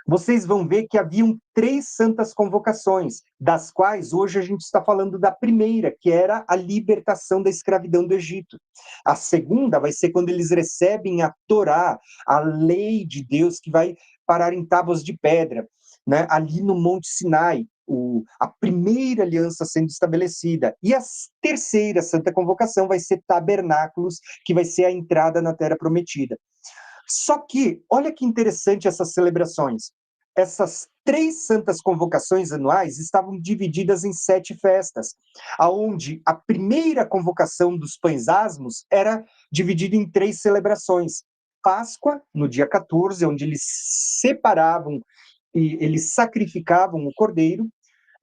vocês vão ver que haviam 3 santas convocações, das quais hoje a gente está falando da primeira, que era a libertação da escravidão do Egito. A segunda vai ser quando eles recebem a Torá, a lei de Deus que vai parar em tábuas de pedra, né, ali no Monte Sinai, a primeira aliança sendo estabelecida. E a terceira santa convocação vai ser tabernáculos, que vai ser a entrada na Terra Prometida. Só que, olha que interessante essas celebrações. Essas três santas convocações anuais estavam divididas em 7 festas, aonde a primeira convocação dos pães asmos era dividida em 3 celebrações. Páscoa, no dia 14, onde eles separavam e eles sacrificavam o cordeiro.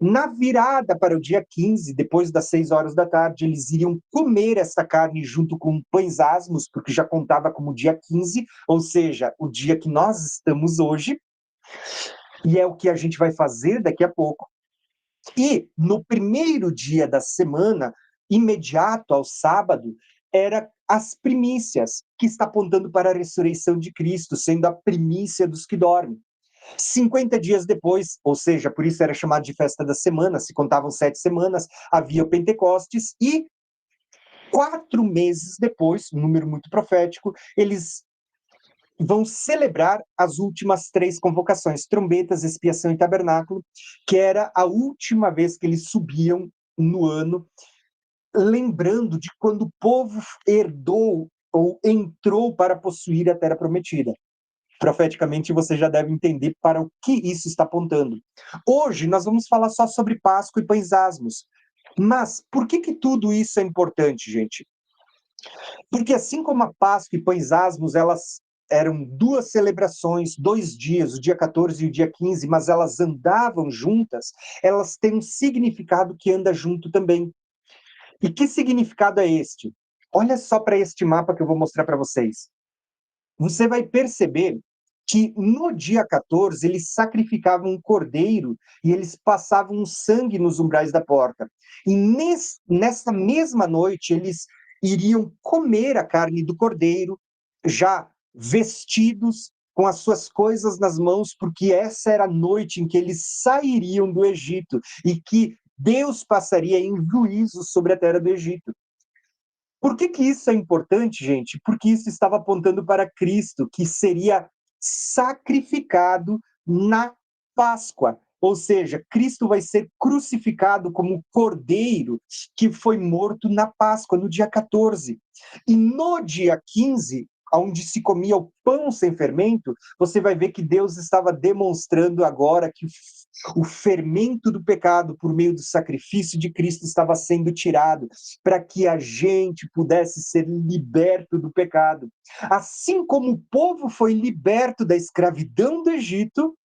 Na virada para o dia 15, depois das 6 horas da tarde, eles iriam comer essa carne junto com pães asmos, porque já contava como dia 15, ou seja, o dia que nós estamos hoje, e é o que a gente vai fazer daqui a pouco. E no primeiro dia da semana, imediato ao sábado, era as primícias, que está apontando para a ressurreição de Cristo, sendo a primícia dos que dormem. 50 dias depois, ou seja, por isso era chamado de festa da semana, se contavam 7 semanas, havia o Pentecostes, e 4 meses depois, um número muito profético, eles vão celebrar as últimas 3 convocações, trombetas, expiação e tabernáculo, que era a última vez que eles subiam no ano, lembrando de quando o povo herdou ou entrou para possuir a terra prometida. Profeticamente, você já deve entender para o que isso está apontando. Hoje, nós vamos falar só sobre Páscoa e pães asmos. Mas por que tudo isso é importante, gente? Porque assim como a Páscoa e pães asmos, elas eram 2 celebrações, 2 dias, o dia 14 e o dia 15, mas elas andavam juntas, elas têm um significado que anda junto também. E que significado é este? Olha só para este mapa que eu vou mostrar para vocês. Você vai perceber que no dia 14 eles sacrificavam um cordeiro e eles passavam sangue nos umbrais da porta. E nessa mesma noite eles iriam comer a carne do cordeiro, já vestidos, com as suas coisas nas mãos, porque essa era a noite em que eles sairiam do Egito e que Deus passaria em juízo sobre a terra do Egito. Por que isso é importante, gente? Porque isso estava apontando para Cristo, que seria sacrificado na Páscoa. Ou seja, Cristo vai ser crucificado como cordeiro que foi morto na Páscoa, no dia 14. E no dia 15, onde se comia o pão sem fermento, você vai ver que Deus estava demonstrando agora que o fermento do pecado, por meio do sacrifício de Cristo, estava sendo tirado, para que a gente pudesse ser liberto do pecado. Assim como o povo foi liberto da escravidão do Egito,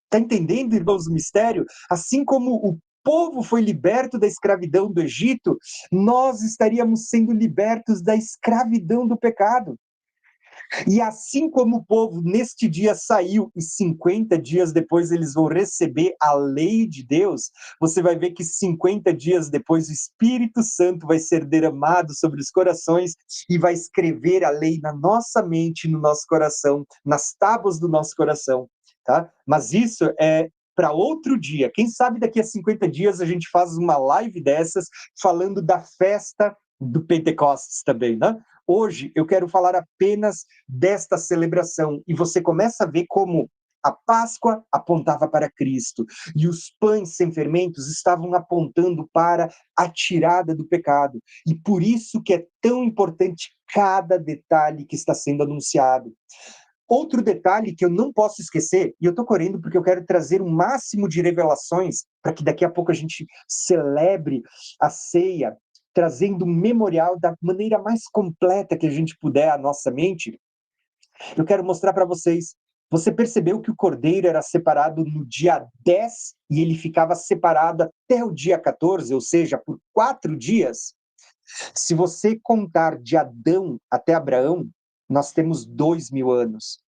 está entendendo, irmãos, o mistério? Assim como o povo foi liberto da escravidão do Egito, nós estaríamos sendo libertos da escravidão do pecado. E assim como o povo neste dia saiu e 50 dias depois eles vão receber a lei de Deus, você vai ver que 50 dias depois o Espírito Santo vai ser derramado sobre os corações e vai escrever a lei na nossa mente, no nosso coração, nas tábuas do nosso coração, tá? Mas isso é para outro dia. Quem sabe daqui a 50 dias a gente faz uma live dessas falando da festa do Pentecostes também, né? Hoje eu quero falar apenas desta celebração e você começa a ver como a Páscoa apontava para Cristo e os pães sem fermentos estavam apontando para a tirada do pecado. E por isso que é tão importante cada detalhe que está sendo anunciado. Outro detalhe que eu não posso esquecer, e eu estou correndo porque eu quero trazer o máximo de revelações para que daqui a pouco a gente celebre a ceia, trazendo um memorial da maneira mais completa que a gente puder à nossa mente. Eu quero mostrar para vocês. Você percebeu que o cordeiro era separado no dia 10 e ele ficava separado até o dia 14, ou seja, por 4 dias? Se você contar de Adão até Abraão, nós temos 2.000 anos.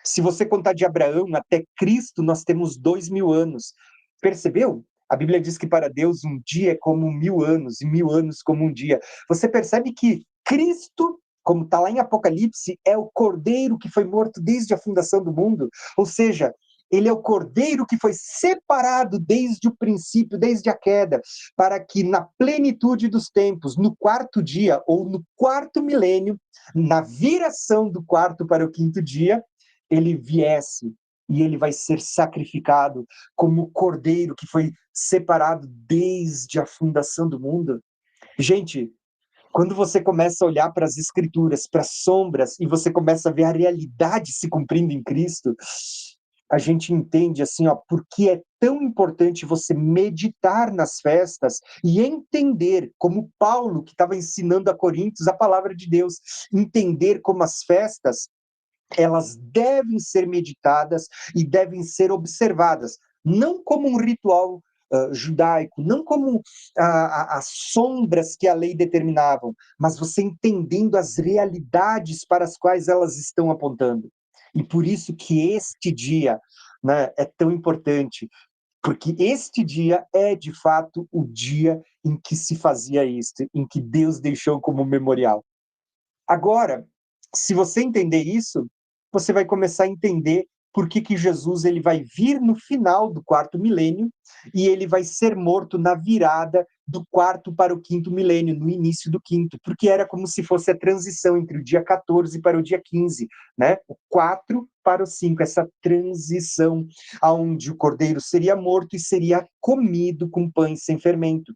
Se você contar de Abraão até Cristo, nós temos 2.000 anos. Percebeu? A Bíblia diz que para Deus um dia é como 1.000 anos, e 1.000 anos como um dia. Você percebe que Cristo, como está lá em Apocalipse, é o cordeiro que foi morto desde a fundação do mundo. Ou seja, ele é o cordeiro que foi separado desde o princípio, desde a queda, para que na plenitude dos tempos, no 4º dia ou no 4º milênio, na viração do 4º para o 5º dia, ele viesse e ele vai ser sacrificado como o cordeiro que foi separado desde a fundação do mundo. Gente, quando você começa a olhar para as escrituras, para as sombras, e você começa a ver a realidade se cumprindo em Cristo, a gente entende assim, ó, por que é tão importante você meditar nas festas e entender, como Paulo, que estava ensinando a Coríntios a palavra de Deus, entender como as festas, elas devem ser meditadas e devem ser observadas, não como um ritual judaico, não como as sombras que a lei determinavam, mas você entendendo as realidades para as quais elas estão apontando. E por isso que este dia, né, é tão importante, porque este dia é, de fato, o dia em que se fazia isto, em que Deus deixou como memorial. Agora, se você entender isso, você vai começar a entender por que que Jesus ele vai vir no final do quarto milênio e ele vai ser morto na virada do quarto para o quinto milênio, no início do quinto, porque era como se fosse a transição entre o dia 14 para o dia 15, né? O 4 para o 5, essa transição aonde o cordeiro seria morto e seria comido com pães sem fermento.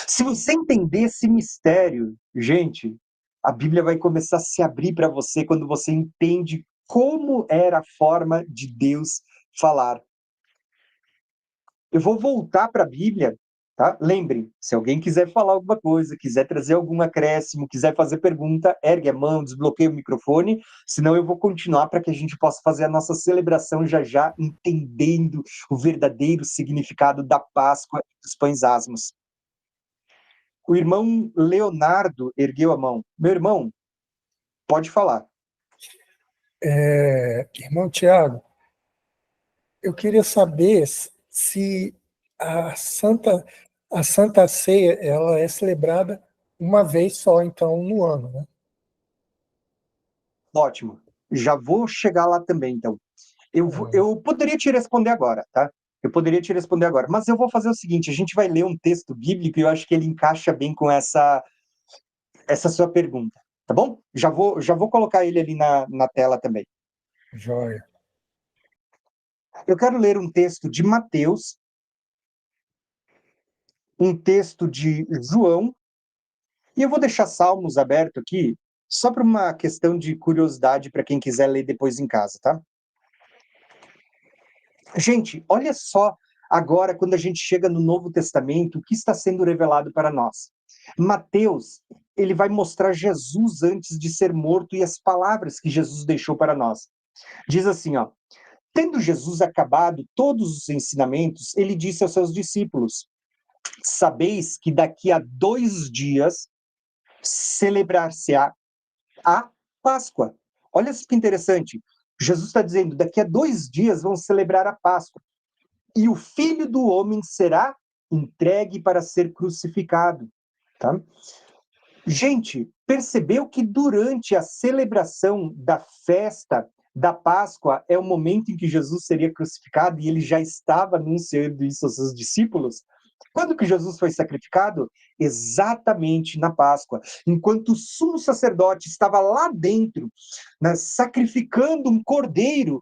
Se você entender esse mistério, gente, a Bíblia vai começar a se abrir para você quando você entende como era a forma de Deus falar. Eu vou voltar para a Bíblia, tá? Lembre, se alguém quiser falar alguma coisa, quiser trazer algum acréscimo, quiser fazer pergunta, ergue a mão, desbloqueia o microfone, senão eu vou continuar para que a gente possa fazer a nossa celebração já já, entendendo o verdadeiro significado da Páscoa e dos pães asmos. O irmão Leonardo ergueu a mão. Meu irmão, pode falar. Irmão Tiago, eu queria saber se a Santa, a Santa Ceia ela é celebrada uma vez só, então, no ano, né? Ótimo. Já vou chegar lá também, então. Eu poderia te responder agora, tá? Eu poderia te responder agora, mas eu vou fazer o seguinte: a gente vai ler um texto bíblico e eu acho que ele encaixa bem com essa sua pergunta, tá bom? Já vou colocar ele ali na tela também. Joia. Eu quero ler um texto de Mateus, um texto de João, e eu vou deixar Salmos aberto aqui, só para uma questão de curiosidade para quem quiser ler depois em casa, tá? Gente, olha só agora quando a gente chega no Novo Testamento, o que está sendo revelado para nós. Mateus, ele vai mostrar Jesus antes de ser morto e as palavras que Jesus deixou para nós. Diz assim, ó: tendo Jesus acabado todos os ensinamentos, ele disse aos seus discípulos: sabeis que daqui a 2 dias celebrar-se-á a Páscoa. Olha que interessante. Jesus está dizendo, daqui a 2 dias vão celebrar a Páscoa. E o Filho do Homem será entregue para ser crucificado. Tá? Gente, percebeu que durante a celebração da festa da Páscoa é o momento em que Jesus seria crucificado e ele já estava anunciando isso aos seus discípulos? Quando que Jesus foi sacrificado? Exatamente na Páscoa. Enquanto o sumo sacerdote estava lá dentro, né, sacrificando um cordeiro,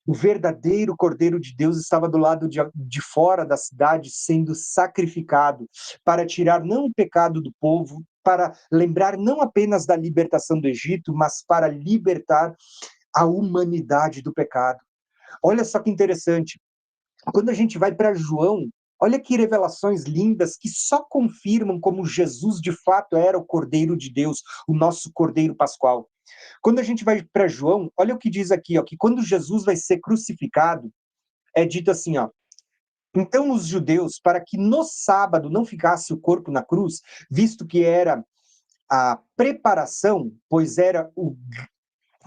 o verdadeiro Cordeiro de Deus estava do lado de fora da cidade, sendo sacrificado, para tirar não o pecado do povo, para lembrar não apenas da libertação do Egito, mas para libertar a humanidade do pecado. Olha só que interessante. Quando a gente vai para João, olha que revelações lindas que só confirmam como Jesus de fato era o Cordeiro de Deus, o nosso Cordeiro Pascual. Quando a gente vai para João, olha o que diz aqui, ó, que quando Jesus vai ser crucificado, é dito assim, ó: então os judeus, para que no sábado não ficasse o corpo na cruz, visto que era a preparação, pois era o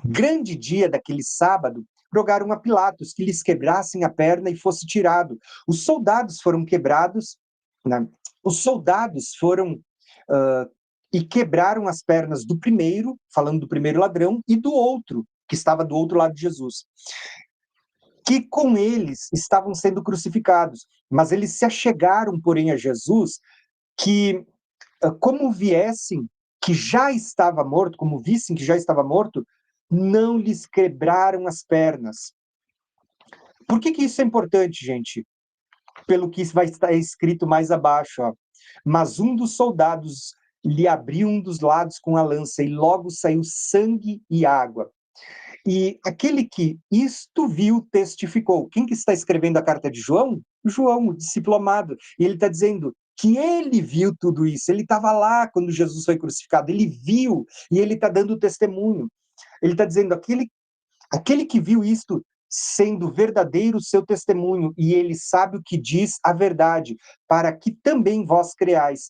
grande dia daquele sábado, rogaram a Pilatos que lhes quebrassem a perna e fosse tirado. Os soldados foram quebrados, né? Os soldados foram e quebraram as pernas do primeiro, falando do primeiro ladrão, e do outro, que estava do outro lado de Jesus, que com eles estavam sendo crucificados. Mas eles se achegaram, porém, a Jesus, que como viessem, que já estava morto, como vissem que já estava morto, não lhes quebraram as pernas. Por que que isso é importante, gente? Pelo que vai estar escrito mais abaixo, ó. Mas um dos soldados lhe abriu um dos lados com a lança, e logo saiu sangue e água. E aquele que isto viu, testificou. Quem que está escrevendo a carta de João? João, o discípulo amado. E ele está dizendo que ele viu tudo isso. Ele estava lá quando Jesus foi crucificado. Ele viu e ele está dando testemunho. Ele está dizendo, aquele que viu isto sendo verdadeiro o seu testemunho, e ele sabe o que diz a verdade, para que também vós creais.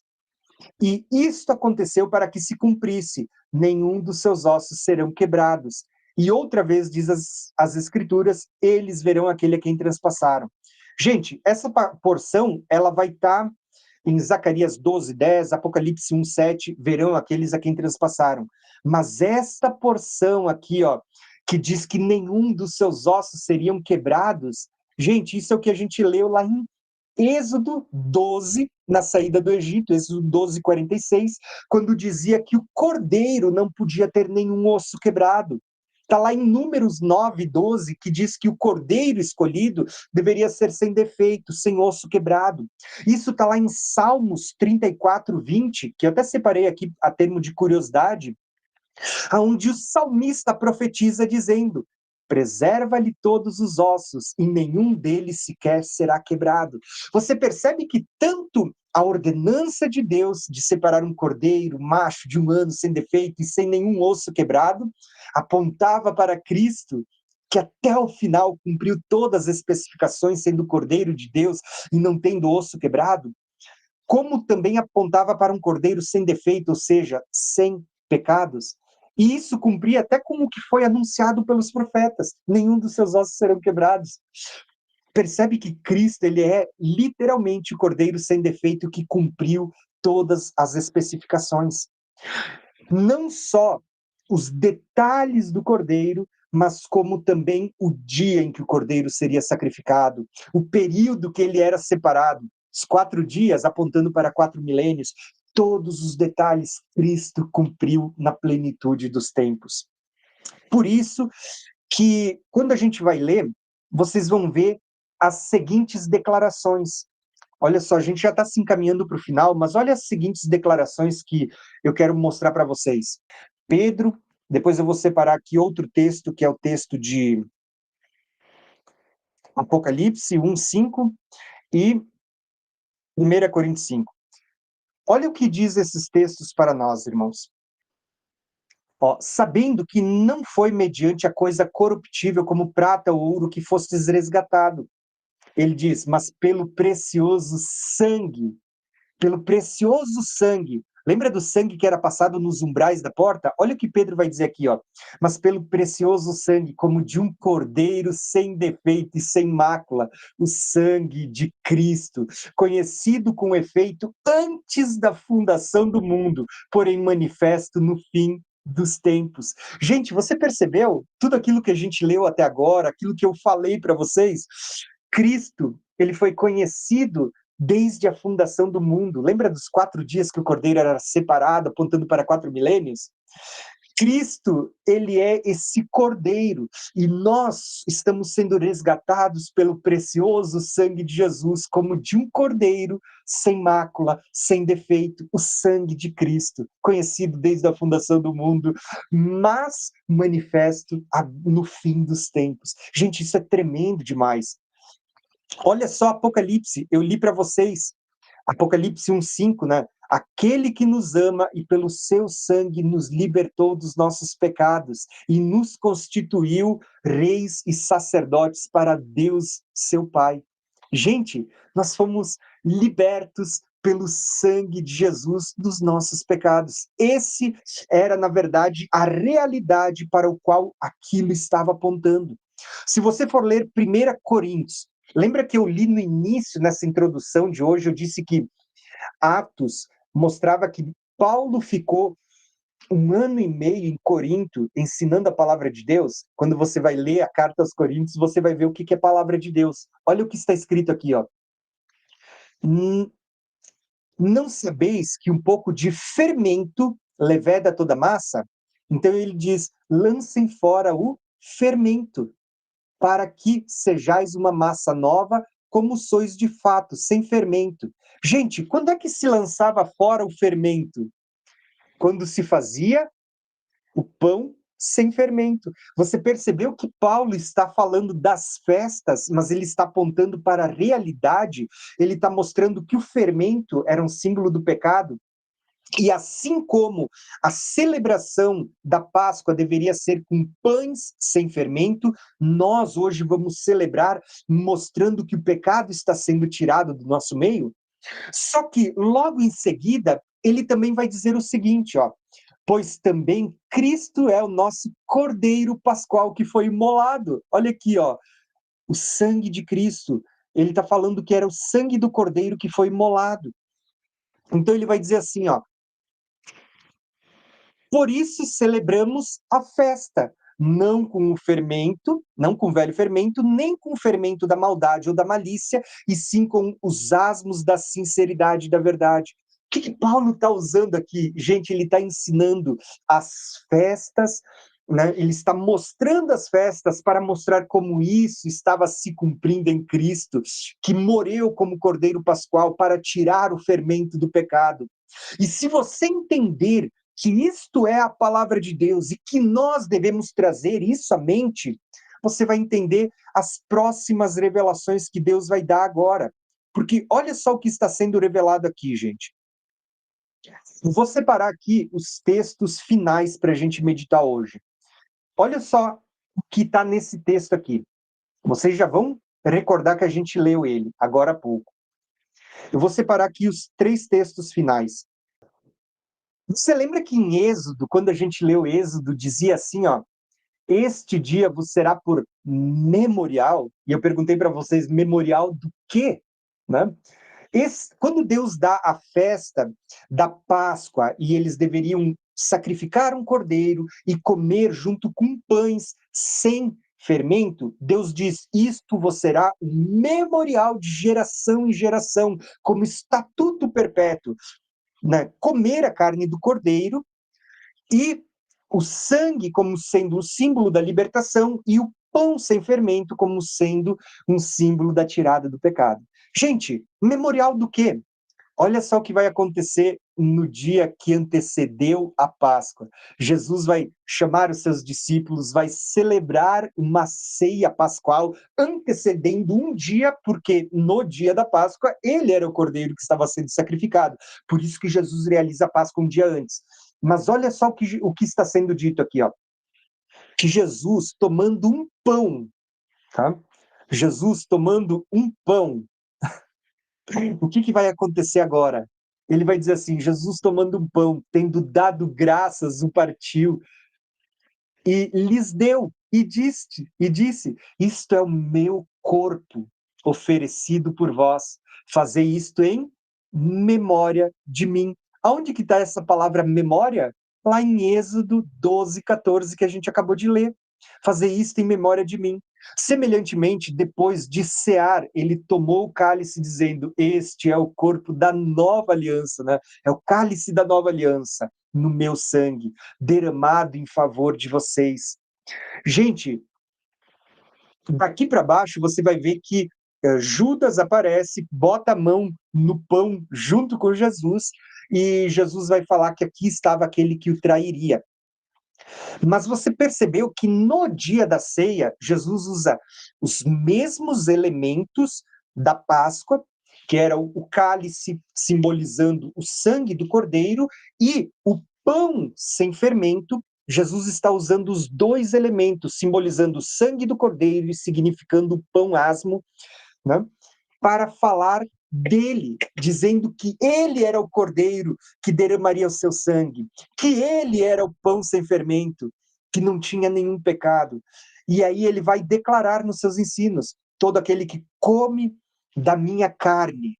E isto aconteceu para que se cumprisse: nenhum dos seus ossos serão quebrados. E outra vez diz as Escrituras, eles verão aquele a quem transpassaram. Gente, essa porção, ela vai estar em Zacarias 12:10, Apocalipse 1:7, verão aqueles a quem transpassaram. Mas esta porção aqui, ó, que diz que nenhum dos seus ossos seriam quebrados, gente, isso é o que a gente leu lá em Êxodo 12, na saída do Egito, Êxodo 12:46, quando dizia que o cordeiro não podia ter nenhum osso quebrado. Está lá em Números 9:12, que diz que o cordeiro escolhido deveria ser sem defeito, sem osso quebrado. Isso está lá em Salmos 34:20, que eu até separei aqui a termo de curiosidade, onde o salmista profetiza dizendo: preserva-lhe todos os ossos, e nenhum deles sequer será quebrado. Você percebe que tanto a ordenança de Deus de separar um cordeiro macho de 1 ano sem defeito e sem nenhum osso quebrado, apontava para Cristo, que até o final cumpriu todas as especificações, sendo o cordeiro de Deus e não tendo osso quebrado, como também apontava para um cordeiro sem defeito, ou seja, sem pecados. E isso cumpria até com o que foi anunciado pelos profetas: nenhum dos seus ossos serão quebrados. Percebe que Cristo, ele é literalmente o cordeiro sem defeito que cumpriu todas as especificações. Não só os detalhes do cordeiro, mas como também o dia em que o cordeiro seria sacrificado, o período que ele era separado, os 4 dias apontando para 4 milênios, todos os detalhes Cristo cumpriu na plenitude dos tempos. Por isso que, quando a gente vai ler, vocês vão ver as seguintes declarações. Olha só, a gente já está se encaminhando para o final, mas olha as seguintes declarações que eu quero mostrar para vocês. Pedro, depois eu vou separar aqui outro texto, que é o texto de Apocalipse 1:5 e 1 Coríntios 5. Olha o que diz esses textos para nós, irmãos. Ó, sabendo que não foi mediante a coisa corruptível como prata ou ouro que fostes resgatado. Ele diz, mas pelo precioso sangue. Pelo precioso sangue. Lembra do sangue que era passado nos umbrais da porta? Olha o que Pedro vai dizer aqui, ó. Mas pelo precioso sangue, como de um cordeiro sem defeito e sem mácula, o sangue de Cristo, conhecido com efeito antes da fundação do mundo, porém manifesto no fim dos tempos. Gente, você percebeu tudo aquilo que a gente leu até agora, aquilo que eu falei para vocês? Cristo, ele foi conhecido desde a fundação do mundo. Lembra dos 4 dias que o cordeiro era separado, apontando para 4 milênios? Cristo, ele é esse cordeiro, e nós estamos sendo resgatados pelo precioso sangue de Jesus, como de um cordeiro sem mácula, sem defeito, o sangue de Cristo, conhecido desde a fundação do mundo, mas manifesto no fim dos tempos. Gente, isso é tremendo demais. Olha só Apocalipse, eu li para vocês, Apocalipse 1:5, né? Aquele que nos ama e pelo seu sangue nos libertou dos nossos pecados e nos constituiu reis e sacerdotes para Deus, seu Pai. Gente, nós fomos libertos pelo sangue de Jesus dos nossos pecados. Esse era, na verdade, a realidade para o qual aquilo estava apontando. Se você for ler 1 Coríntios, lembra que eu li no início, nessa introdução de hoje, eu disse que Atos mostrava que Paulo ficou 1 ano e meio em Corinto ensinando a palavra de Deus? Quando você vai ler a carta aos Coríntios, você vai ver o que é palavra de Deus. Olha o que está escrito aqui, ó. Não sabeis que um pouco de fermento leveda toda massa? Então ele diz, lancem fora o fermento, para que sejais uma massa nova, como sois de fato, sem fermento. Gente, quando é que se lançava fora o fermento? Quando se fazia o pão sem fermento. Você percebeu que Paulo está falando das festas, mas ele está apontando para a realidade, ele está mostrando que o fermento era um símbolo do pecado, e assim como a celebração da Páscoa deveria ser com pães sem fermento, nós hoje vamos celebrar mostrando que o pecado está sendo tirado do nosso meio. Só que logo em seguida, ele também vai dizer o seguinte, ó: pois também Cristo é o nosso Cordeiro Pascual que foi imolado. Olha aqui, ó, o sangue de Cristo. Ele está falando que era o sangue do Cordeiro que foi imolado. Então ele vai dizer assim, ó: por isso celebramos a festa, não com o fermento, não com o velho fermento, nem com o fermento da maldade ou da malícia, e sim com os asmos da sinceridade e da verdade. O que Paulo está usando aqui? Gente, ele está ensinando as festas, né? Ele está mostrando as festas para mostrar como isso estava se cumprindo em Cristo, que morreu como Cordeiro Pascual para tirar o fermento do pecado. E se você entender que isto é a palavra de Deus e que nós devemos trazer isso à mente, você vai entender as próximas revelações que Deus vai dar agora. Porque olha só o que está sendo revelado aqui, gente. Vou separar aqui os textos finais para a gente meditar hoje. Olha só o que está nesse texto aqui. Vocês já vão recordar que a gente leu ele agora há pouco. Eu vou separar aqui os 3 textos finais. Você lembra que em Êxodo, quando a gente leu Êxodo, dizia assim, ó: este dia vos será por memorial? E eu perguntei para vocês, memorial do quê? Né? Quando Deus dá a festa da Páscoa e eles deveriam sacrificar um cordeiro e comer junto com pães sem fermento, Deus diz: isto vos será um memorial de geração em geração, como estatuto perpétuo. Né? Comer a carne do cordeiro e o sangue como sendo um símbolo da libertação e o pão sem fermento como sendo um símbolo da tirada do pecado. Gente, memorial do quê? Olha só o que vai acontecer no dia que antecedeu a Páscoa. Jesus vai chamar os seus discípulos, vai celebrar uma ceia pascual antecedendo um dia, porque no dia da Páscoa ele era o cordeiro que estava sendo sacrificado. Por isso que Jesus realiza a Páscoa um dia antes. Mas olha só o que está sendo dito aqui, ó. Que Jesus tomando um pão, tá? Jesus tomando um pão, o que vai acontecer agora? Ele vai dizer assim: Jesus tomando um pão, tendo dado graças, o partiu e lhes deu, e disse: isto é o meu corpo oferecido por vós, fazei isto em memória de mim. Aonde que está essa palavra memória? Lá em Êxodo 12:14, que a gente acabou de ler. Fazer isto em memória de mim. Semelhantemente, depois de cear, ele tomou o cálice, dizendo: este é o corpo da nova aliança, né? É o cálice da nova aliança, no meu sangue, derramado em favor de vocês. Gente, daqui para baixo você vai ver que Judas aparece, bota a mão no pão junto com Jesus, e Jesus vai falar que aqui estava aquele que o trairia. Mas você percebeu que no dia da ceia, Jesus usa os mesmos elementos da Páscoa, que era o cálice simbolizando o sangue do cordeiro e o pão sem fermento. Jesus está usando os 2 elementos, simbolizando o sangue do cordeiro e significando o pão asmo, né? Para falar dele, dizendo que ele era o cordeiro que derramaria o seu sangue, que ele era o pão sem fermento, que não tinha nenhum pecado. E aí ele vai declarar nos seus ensinos: todo aquele que come da minha carne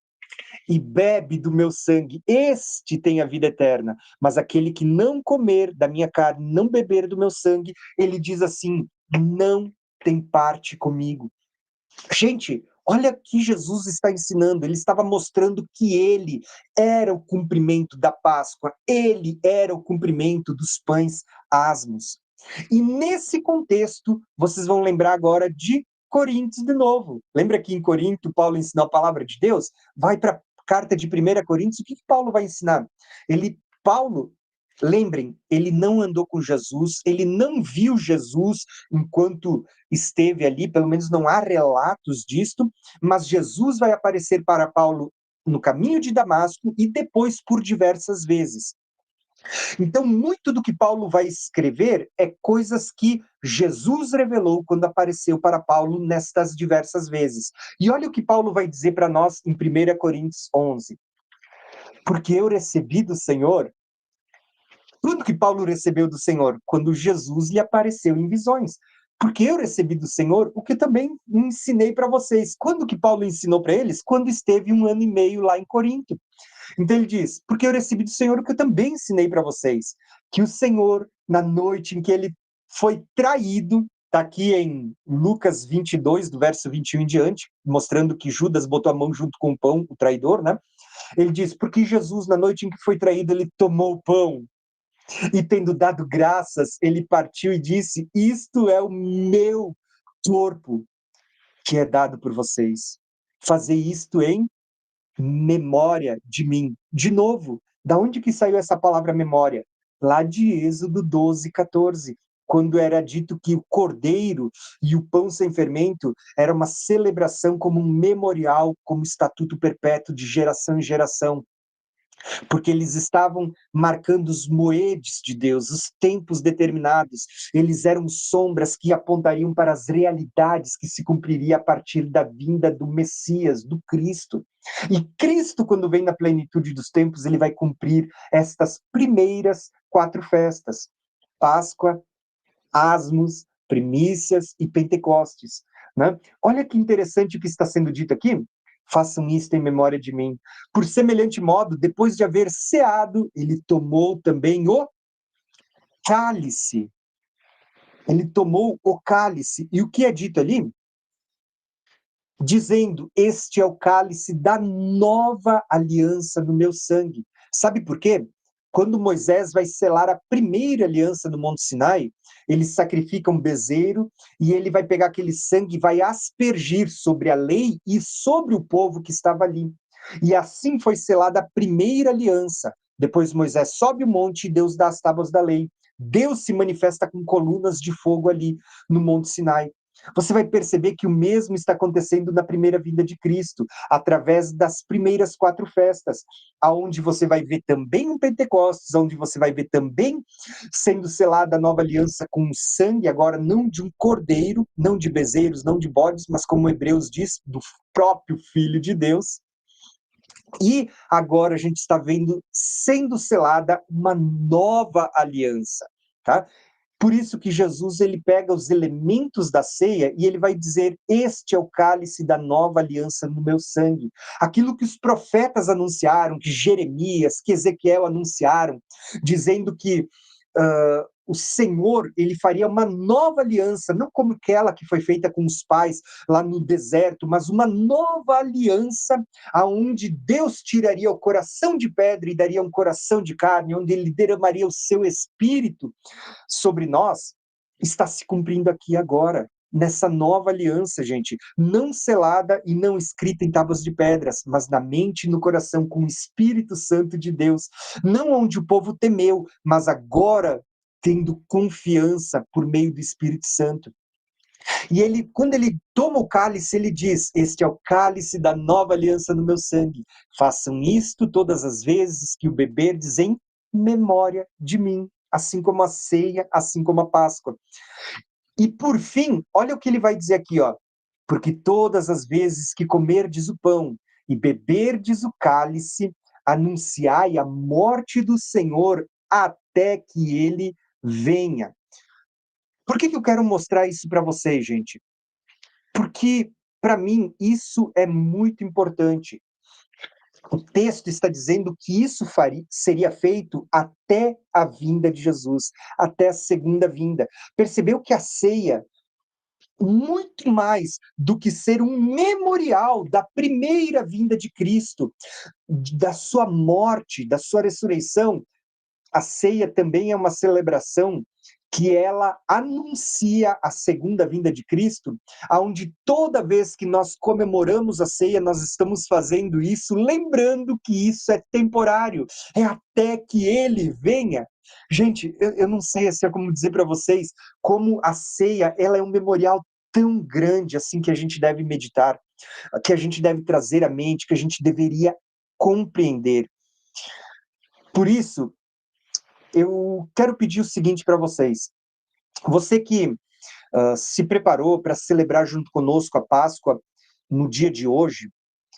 e bebe do meu sangue, este tem a vida eterna. Mas aquele que não comer da minha carne, não beber do meu sangue, ele diz assim: não tem parte comigo. Gente, olha o que Jesus está ensinando. Ele estava mostrando que ele era o cumprimento da Páscoa, ele era o cumprimento dos pães asmos. E nesse contexto, vocês vão lembrar agora de Coríntios de novo. Lembra que em Corinto Paulo ensinou a palavra de Deus? Vai para a carta de 1 Coríntios, o que Paulo vai ensinar? Paulo Lembrem, ele não andou com Jesus, ele não viu Jesus enquanto esteve ali, pelo menos não há relatos disto, mas Jesus vai aparecer para Paulo no caminho de Damasco e depois por diversas vezes. Então, muito do que Paulo vai escrever é coisas que Jesus revelou quando apareceu para Paulo nestas diversas vezes. E olha o que Paulo vai dizer para nós em 1 Coríntios 11. Porque eu recebi do Senhor tudo que Paulo recebeu do Senhor quando Jesus lhe apareceu em visões. Porque eu recebi do Senhor o que também ensinei para vocês. Quando que Paulo ensinou para eles? Quando esteve 1 ano e meio lá em Corinto. Então ele diz, porque eu recebi do Senhor o que eu também ensinei para vocês, que o Senhor, na noite em que ele foi traído, está aqui em Lucas 22, do verso 21 em diante, mostrando que Judas botou a mão junto com o pão, o traidor, né? Ele diz, porque Jesus, na noite em que foi traído, ele tomou o pão, e tendo dado graças, ele partiu e disse, isto é o meu corpo, que é dado por vocês. Fazer isto em memória de mim. De novo, da onde que saiu essa palavra memória? Lá de Êxodo 12, 14, quando era dito que o cordeiro e o pão sem fermento era uma celebração como um memorial, como estatuto perpétuo de geração em geração, porque eles estavam marcando os moedes de Deus, os tempos determinados. Eles eram sombras que apontariam para as realidades que se cumpriria a partir da vinda do Messias, do Cristo. E Cristo, quando vem na plenitude dos tempos, ele vai cumprir estas primeiras 4 festas: Páscoa, Asmos, Primícias e Pentecostes, né? Olha que interessante o que está sendo dito aqui. Façam isto em memória de mim. Por semelhante modo, depois de haver ceado, ele tomou também o cálice. Ele tomou o cálice. E o que é dito ali? Dizendo, este é o cálice da nova aliança no meu sangue. Sabe por quê? Quando Moisés vai selar a primeira aliança no Monte Sinai, ele sacrifica um bezerro e ele vai pegar aquele sangue e vai aspergir sobre a lei e sobre o povo que estava ali. E assim foi selada a primeira aliança. Depois Moisés sobe o monte e Deus dá as tábuas da lei. Deus se manifesta com colunas de fogo ali no Monte Sinai. Você vai perceber que o mesmo está acontecendo na primeira vinda de Cristo, através das primeiras 4 festas, aonde você vai ver também um Pentecostes, onde você vai ver também sendo selada a nova aliança com sangue, agora não de um cordeiro, não de bezerros, não de bodes, mas como Hebreus diz, do próprio Filho de Deus. E agora a gente está vendo sendo selada uma nova aliança, tá? Por isso que Jesus ele pega os elementos da ceia e ele vai dizer, este é o cálice da nova aliança no meu sangue. Aquilo que os profetas anunciaram, que Jeremias, que Ezequiel anunciaram, dizendo que o Senhor ele faria uma nova aliança, não como aquela que foi feita com os pais lá no deserto, mas uma nova aliança, aonde Deus tiraria o coração de pedra e daria um coração de carne, onde ele derramaria o seu espírito sobre nós, está se cumprindo aqui agora, nessa nova aliança, gente, não selada e não escrita em tábuas de pedras, mas na mente e no coração com o Espírito Santo de Deus, não onde o povo temeu, mas agora tendo confiança por meio do Espírito Santo. E ele, quando ele toma o cálice, ele diz, este é o cálice da nova aliança no meu sangue, façam isto todas as vezes que o beberdes em memória de mim, assim como a ceia, assim como a Páscoa. E por fim, olha o que ele vai dizer aqui, ó. Porque todas as vezes que comerdes o pão e beberdes o cálice, anunciai a morte do Senhor até que ele venha. Por que eu quero mostrar isso para vocês, gente? Porque, para mim, isso é muito importante. O texto está dizendo que isso seria feito até a vinda de Jesus, até a segunda vinda. Percebeu que a ceia, muito mais do que ser um memorial da primeira vinda de Cristo, da sua morte, da sua ressurreição, a ceia também é uma celebração que ela anuncia a segunda vinda de Cristo, aonde toda vez que nós comemoramos a ceia, nós estamos fazendo isso, lembrando que isso é temporário, é até que ele venha. Gente, eu não sei assim, como dizer para vocês, como a ceia, ela é um memorial tão grande assim que a gente deve meditar, que a gente deve trazer à mente, que a gente deveria compreender. Por isso, eu quero pedir o seguinte para vocês. Você que se preparou para celebrar junto conosco a Páscoa no dia de hoje,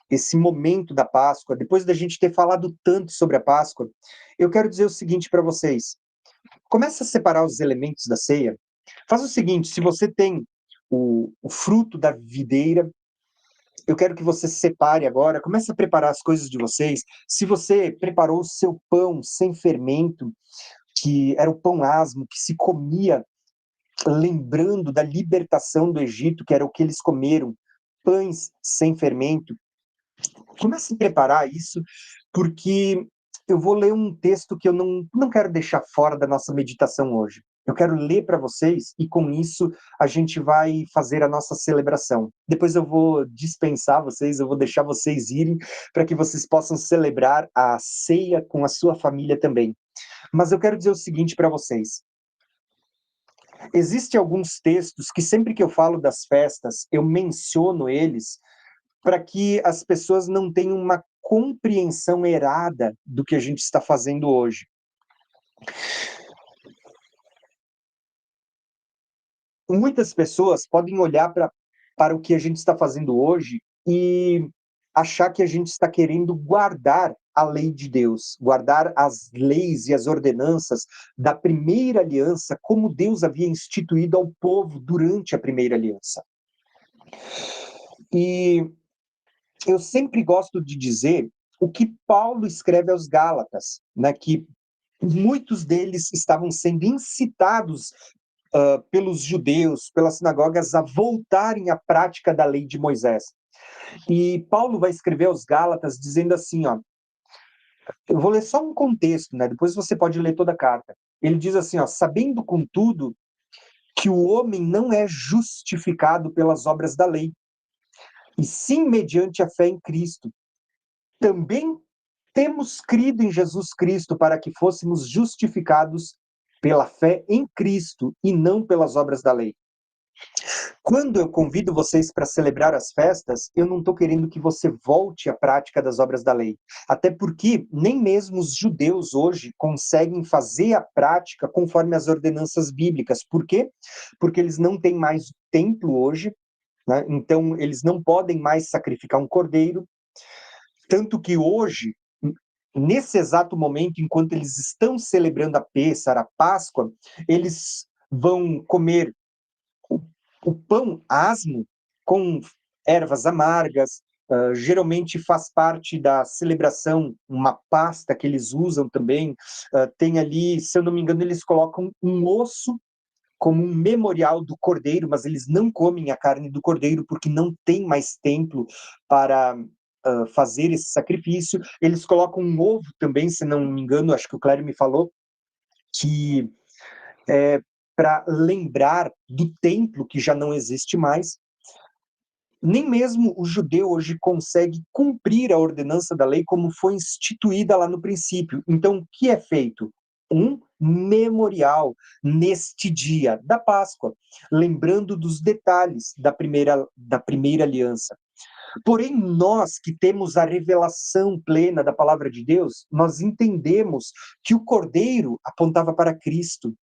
esse momento da Páscoa, depois da gente ter falado tanto sobre a Páscoa, eu quero dizer o seguinte para vocês. Comece a separar os elementos da ceia. Faz o seguinte, se você tem o fruto da videira, eu quero que você separe agora, comece a preparar as coisas de vocês. Se você preparou o seu pão sem fermento, que era o pão asmo, que se comia lembrando da libertação do Egito, que era o que eles comeram, pães sem fermento. Comece a preparar isso, porque eu vou ler um texto que eu não quero deixar fora da nossa meditação hoje. Eu quero ler para vocês e com isso a gente vai fazer a nossa celebração. Depois eu vou dispensar vocês, eu vou deixar vocês irem para que vocês possam celebrar a ceia com a sua família também. Mas eu quero dizer o seguinte para vocês. Existem alguns textos que sempre que eu falo das festas, eu menciono eles para que as pessoas não tenham uma compreensão errada do que a gente está fazendo hoje. Muitas pessoas podem olhar para o que a gente está fazendo hoje e achar que a gente está querendo guardar a lei de Deus, guardar as leis e as ordenanças da primeira aliança, como Deus havia instituído ao povo durante a primeira aliança. E eu sempre gosto de dizer o que Paulo escreve aos Gálatas, né, que muitos deles estavam sendo incitados pelos judeus, pelas sinagogas, a voltarem à prática da lei de Moisés. E Paulo vai escrever aos Gálatas dizendo assim, ó, eu vou ler só um contexto, né, depois você pode ler toda a carta. Ele diz assim, ó, sabendo, contudo, que o homem não é justificado pelas obras da lei, e sim mediante a fé em Cristo. Também temos crido em Jesus Cristo para que fôssemos justificados pela fé em Cristo e não pelas obras da lei. Quando eu convido vocês para celebrar as festas, eu não estou querendo que você volte à prática das obras da lei. Até porque nem mesmo os judeus hoje conseguem fazer a prática conforme as ordenanças bíblicas. Por quê? Porque eles não têm mais templo hoje, né? Então eles não podem mais sacrificar um cordeiro. Tanto que hoje, nesse exato momento, enquanto eles estão celebrando a Pêssar, a Páscoa, eles vão comer o pão asmo com ervas amargas, geralmente faz parte da celebração uma pasta que eles usam também, tem ali, se eu não me engano, eles colocam um osso como um memorial do cordeiro, mas eles não comem a carne do cordeiro porque não tem mais templo para fazer esse sacrifício. Eles colocam um ovo também, se não me engano, acho que o Clério me falou, que é para lembrar do templo que já não existe mais. Nem mesmo o judeu hoje consegue cumprir a ordenança da lei como foi instituída lá no princípio. Então, o que é feito? Um memorial neste dia da Páscoa, lembrando dos detalhes da primeira aliança. Porém, nós que temos a revelação plena da palavra de Deus, nós entendemos que o Cordeiro apontava para Cristo,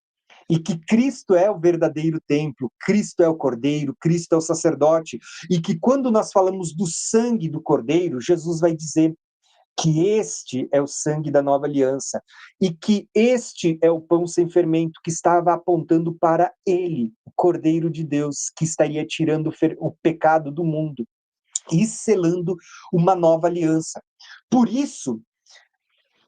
e que Cristo é o verdadeiro templo, Cristo é o Cordeiro, Cristo é o sacerdote, e que quando nós falamos do sangue do Cordeiro, Jesus vai dizer que este é o sangue da nova aliança, e que este é o pão sem fermento que estava apontando para ele, o Cordeiro de Deus, que estaria tirando o pecado do mundo e selando uma nova aliança. Por isso,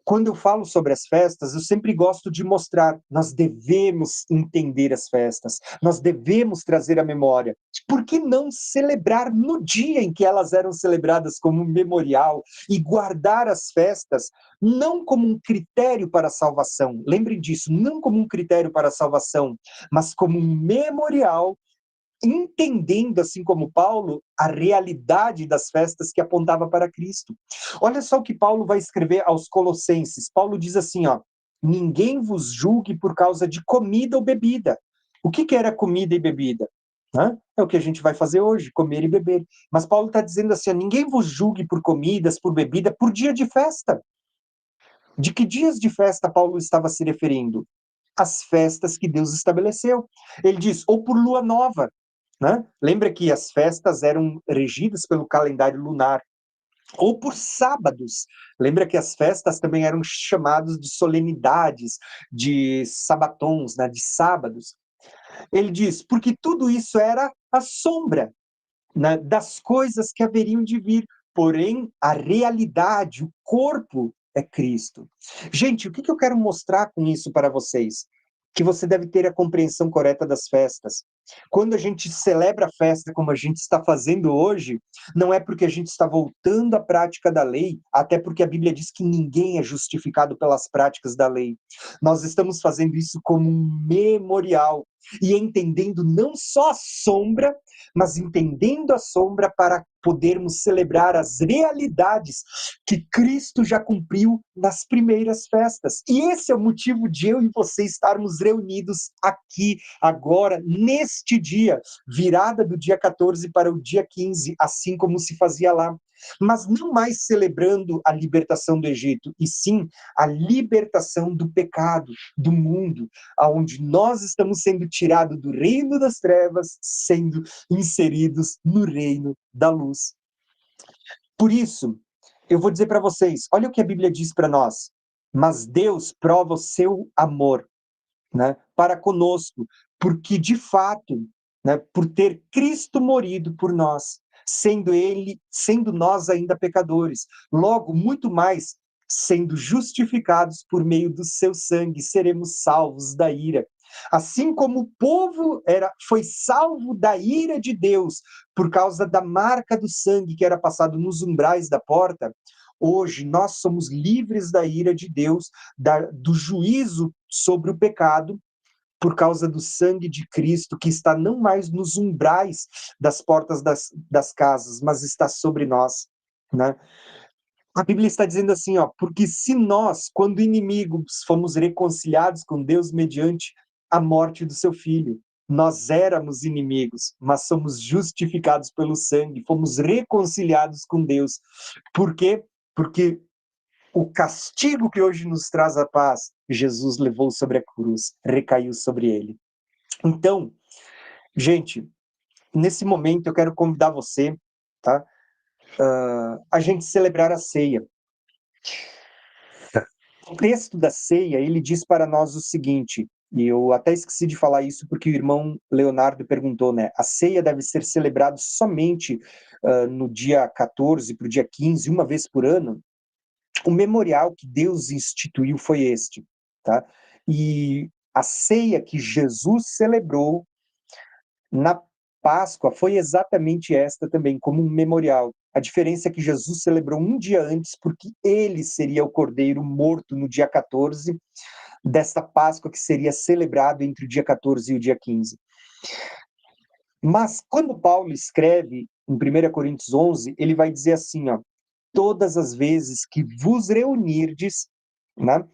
Quando eu falo sobre as festas, eu sempre gosto de mostrar, nós devemos entender as festas, nós devemos trazer a memória. Por que não celebrar no dia em que elas eram celebradas como um memorial e guardar as festas não como um critério para a salvação? Lembrem disso, não como um critério para a salvação, mas como um memorial, entendendo, assim como Paulo, a realidade das festas que apontava para Cristo. Olha só o que Paulo vai escrever aos Colossenses. Paulo diz assim, ó: ninguém vos julgue por causa de comida ou bebida. O que que era comida e bebida? Hã? É o que a gente vai fazer hoje, comer e beber. Mas Paulo está dizendo assim, ó, ninguém vos julgue por comidas, por bebida, por dia de festa. De que dias de festa Paulo estava se referindo? As festas que Deus estabeleceu. Ele diz, ou por lua nova, né? Lembra que as festas eram regidas pelo calendário lunar, ou por sábados. Lembra que as festas também eram chamadas de solenidades, de sabatons, né? De sábados. Ele diz, porque tudo isso era a sombra, né? Das coisas que haveriam de vir, porém a realidade, o corpo é Cristo. Gente, o que eu quero mostrar com isso para vocês? Que você deve ter a compreensão correta das festas. Quando a gente celebra a festa como a gente está fazendo hoje, não é porque a gente está voltando à prática da lei, até porque a Bíblia diz que ninguém é justificado pelas práticas da lei. Nós estamos fazendo isso como um memorial e entendendo não só a sombra, mas entendendo a sombra para podermos celebrar as realidades que Cristo já cumpriu nas primeiras festas. E esse é o motivo de eu e você estarmos reunidos aqui, agora, neste dia, virada do dia 14 para o dia 15, assim como se fazia lá. Mas não mais celebrando a libertação do Egito, e sim a libertação do pecado, do mundo, aonde nós estamos sendo tirados do reino das trevas, sendo inseridos no reino da luz. Por isso, eu vou dizer para vocês, olha o que a Bíblia diz para nós. Mas Deus prova o seu amor, né, para conosco, porque de fato, né, por ter Cristo morrido por nós, sendo nós ainda pecadores, logo muito mais sendo justificados por meio do seu sangue, seremos salvos da ira. Assim como o povo foi salvo da ira de Deus por causa da marca do sangue que era passado nos umbrais da porta, hoje nós somos livres da ira de Deus, do juízo sobre o pecado, por causa do sangue de Cristo, que está não mais nos umbrais das portas das casas, mas está sobre nós, né? A Bíblia está dizendo assim, ó, porque se nós, quando inimigos, fomos reconciliados com Deus mediante a morte do seu filho, nós éramos inimigos, mas somos justificados pelo sangue, fomos reconciliados com Deus. Por quê? Porque o castigo que hoje nos traz a paz, Jesus levou sobre a cruz, recaiu sobre ele. Então, gente, nesse momento eu quero convidar você, tá? A gente celebrar a ceia. O texto da ceia, ele diz para nós o seguinte, e eu até esqueci de falar isso porque o irmão Leonardo perguntou, né? A ceia deve ser celebrada somente no dia 14 para o dia 15, uma vez por ano. O memorial que Deus instituiu foi este, tá? E a ceia que Jesus celebrou na Páscoa foi exatamente esta também, como um memorial. A diferença é que Jesus celebrou um dia antes, porque ele seria o cordeiro morto no dia 14 desta Páscoa, que seria celebrado entre o dia 14 e o dia 15. Mas quando Paulo escreve em 1 Coríntios 11, ele vai dizer assim, ó, todas as vezes que vos reunirdes, né?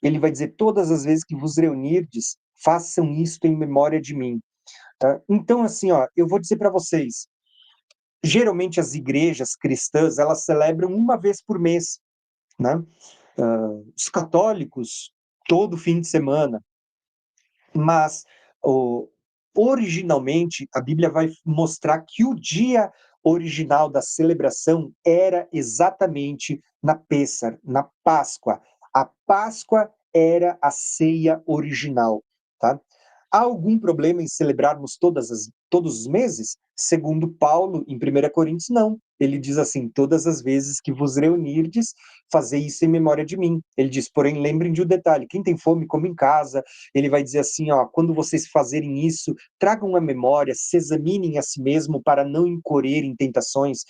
Ele vai dizer, todas as vezes que vos reunirdes, façam isto em memória de mim. Tá? Então, assim, ó, eu vou dizer para vocês, geralmente as igrejas cristãs, elas celebram uma vez por mês, né? Os católicos, todo fim de semana, mas originalmente a Bíblia vai mostrar que o dia original da celebração era exatamente na Pêssar, na Páscoa. A Páscoa era a ceia original, tá? Há algum problema em celebrarmos todos os meses? Segundo Paulo, em 1 Coríntios, não. ele diz assim: todas as vezes que vos reunirdes, fazei isso em memória de mim. Ele diz, porém, lembrem de um detalhe: quem tem fome, come em casa. Ele vai dizer assim, ó, quando vocês fazerem isso, tragam a memória, se examinem a si mesmo para não incorrer em tentações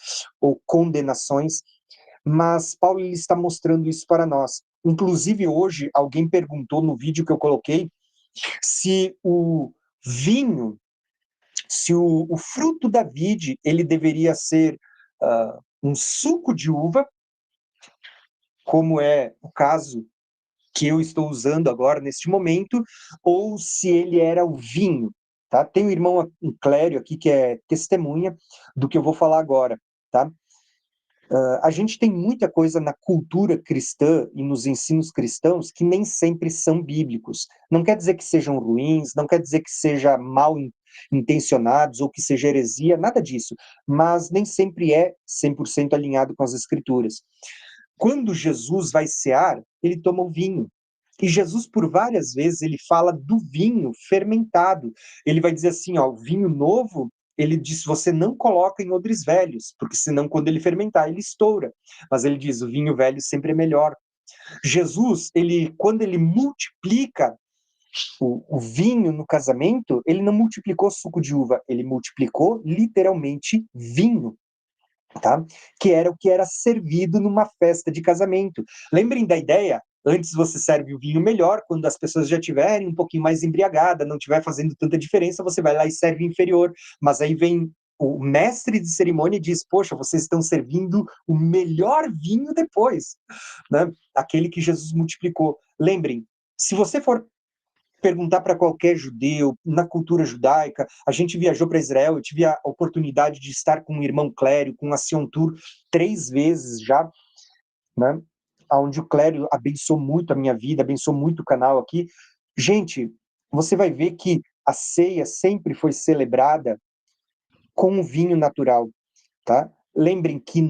ou condenações. Mas Paulo ele está mostrando isso para nós. Inclusive, hoje, alguém perguntou no vídeo que eu coloquei se o vinho, se o fruto da vide, ele deveria ser um suco de uva, como é o caso que eu estou usando agora neste momento, ou se ele era o vinho, tá? Tem um irmão, um clério aqui que é testemunha do que eu vou falar agora, tá? A gente tem muita coisa na cultura cristã e nos ensinos cristãos que nem sempre são bíblicos. Não quer dizer que sejam ruins, não quer dizer que seja mal intencionados ou que seja heresia, nada disso, mas nem sempre é 100% alinhado com as escrituras. Quando Jesus vai cear, ele toma o vinho. E Jesus, por várias vezes, ele fala do vinho fermentado. Ele vai dizer assim, ó, o vinho novo, ele diz, você não coloca em odres velhos, porque senão quando ele fermentar, ele estoura. Mas ele diz, o vinho velho sempre é melhor. Jesus, ele, quando ele multiplica o vinho no casamento, ele não multiplicou suco de uva, ele multiplicou literalmente vinho. Tá? Que era o que era servido numa festa de casamento. Lembrem da ideia? Antes você serve o vinho melhor, quando as pessoas já estiverem um pouquinho mais embriagadas, não estiver fazendo tanta diferença, você vai lá e serve inferior. Mas aí vem o mestre de cerimônia e diz, poxa, vocês estão servindo o melhor vinho depois, né? Aquele que Jesus multiplicou. Lembrem, se você for perguntar para qualquer judeu, na cultura judaica, a gente viajou para Israel, eu tive a oportunidade de estar com um irmão Clério, com a Sion Tour, 3 vezes já, né? Onde o Clério abençoou muito a minha vida, abençoou muito o canal aqui. Gente, você vai ver que a ceia sempre foi celebrada com o vinho natural, tá? Lembrem que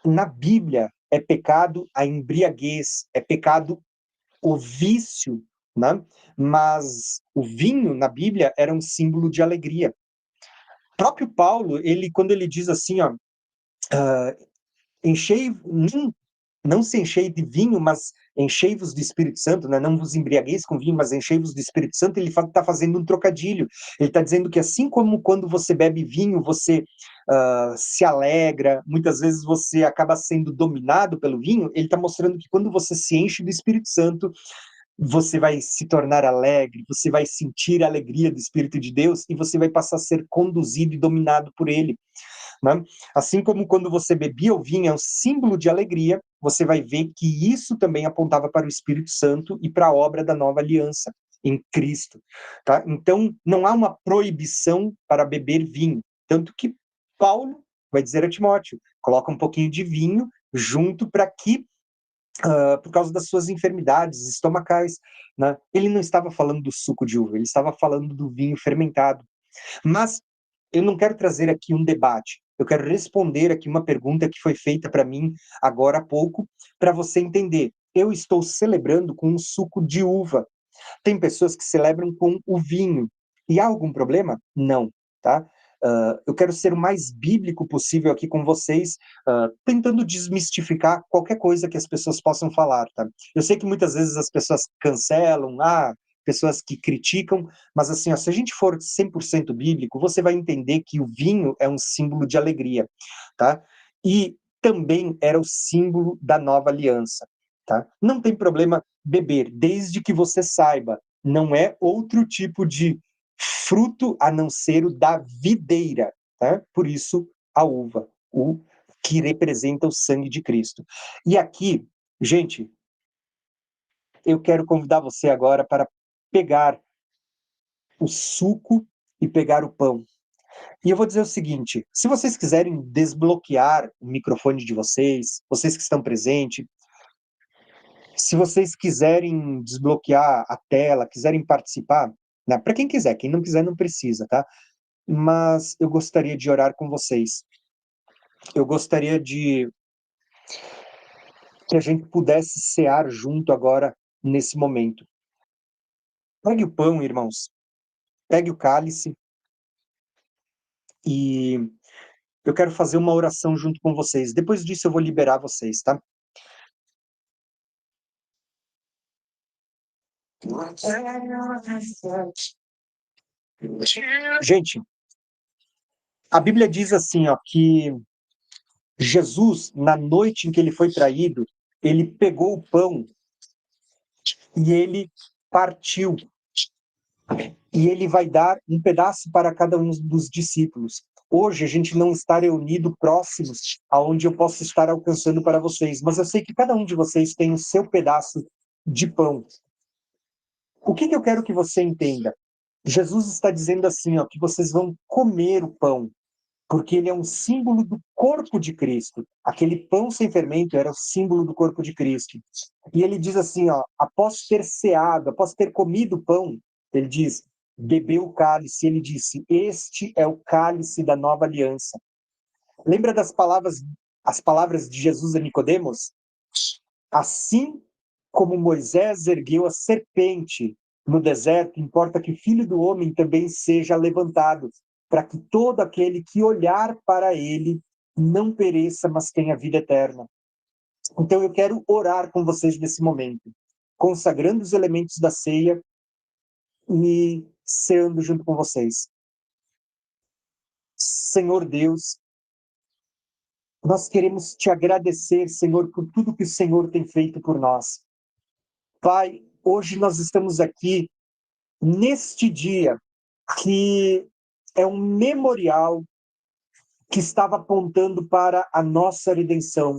na Bíblia é pecado a embriaguez, é pecado o vício, né? Mas o vinho na Bíblia era um símbolo de alegria. O próprio Paulo, ele quando ele diz assim, ó, enchei, não se enchei de vinho, mas enchei-vos do Espírito Santo, né? Não vos embriagueis com vinho, mas enchei-vos do Espírito Santo. Ele está fazendo um trocadilho. Ele está dizendo que assim como quando você bebe vinho, você se alegra, muitas vezes você acaba sendo dominado pelo vinho, ele está mostrando que quando você se enche do Espírito Santo, você vai se tornar alegre, você vai sentir a alegria do Espírito de Deus e você vai passar a ser conduzido e dominado por ele. Né? Assim como quando você bebia o vinho é um símbolo de alegria, você vai ver que isso também apontava para o Espírito Santo e para a obra da nova aliança em Cristo. Tá? Então, não há uma proibição para beber vinho. Tanto que Paulo vai dizer a Timóteo, coloca um pouquinho de vinho junto para que por causa das suas enfermidades estomacais, né? Ele não estava falando do suco de uva, ele estava falando do vinho fermentado. Mas eu não quero trazer aqui um debate, eu quero responder aqui uma pergunta que foi feita para mim agora há pouco, para você entender. Eu estou celebrando com um suco de uva. Tem pessoas que celebram com o vinho. E há algum problema? Não, tá? Eu quero ser o mais bíblico possível aqui com vocês, tentando desmistificar qualquer coisa que as pessoas possam falar, tá? Eu sei que muitas vezes as pessoas cancelam, pessoas que criticam, mas assim, ó, se a gente for 100% bíblico, você vai entender que o vinho é um símbolo de alegria, tá? E também era o símbolo da nova aliança, tá? Não tem problema beber, desde que você saiba, não é outro tipo de fruto a não ser o da videira, tá? Por isso a uva, o que representa o sangue de Cristo. E aqui, gente, eu quero convidar você agora para pegar o suco e pegar o pão. E eu vou dizer o seguinte, se vocês quiserem desbloquear o microfone de vocês, vocês que estão presentes, se vocês quiserem desbloquear a tela, quiserem participar, né, para quem quiser, quem não quiser não precisa, tá? Mas eu gostaria de orar com vocês. Eu gostaria de que a gente pudesse cear junto agora, nesse momento. Pegue o pão, irmãos, pegue o cálice, e eu quero fazer uma oração junto com vocês. Depois disso eu vou liberar vocês, tá? Gente, a Bíblia diz assim, ó, que Jesus, na noite em que ele foi traído, ele pegou o pão e ele partiu. E ele vai dar um pedaço para cada um dos discípulos. Hoje a gente não está reunido próximos aonde eu posso estar alcançando para vocês, mas eu sei que cada um de vocês tem o seu pedaço de pão. O que eu quero que você entenda? Jesus está dizendo assim, ó, que vocês vão comer o pão, porque ele é um símbolo do corpo de Cristo. Aquele pão sem fermento era o símbolo do corpo de Cristo. E ele diz assim, ó, após ter ceado, após ter comido o pão, ele diz, bebeu o cálice, ele disse, este é o cálice da nova aliança. Lembra das palavras, as palavras de Jesus a Nicodemos? Assim como Moisés ergueu a serpente no deserto, importa que o Filho do Homem também seja levantado, para que todo aquele que olhar para ele não pereça, mas tenha vida eterna. Então eu quero orar com vocês nesse momento, consagrando os elementos da ceia e ceando junto com vocês. Senhor Deus, nós queremos te agradecer, Senhor, por tudo que o Senhor tem feito por nós. Pai, hoje nós estamos aqui neste dia que é um memorial que estava apontando para a nossa redenção.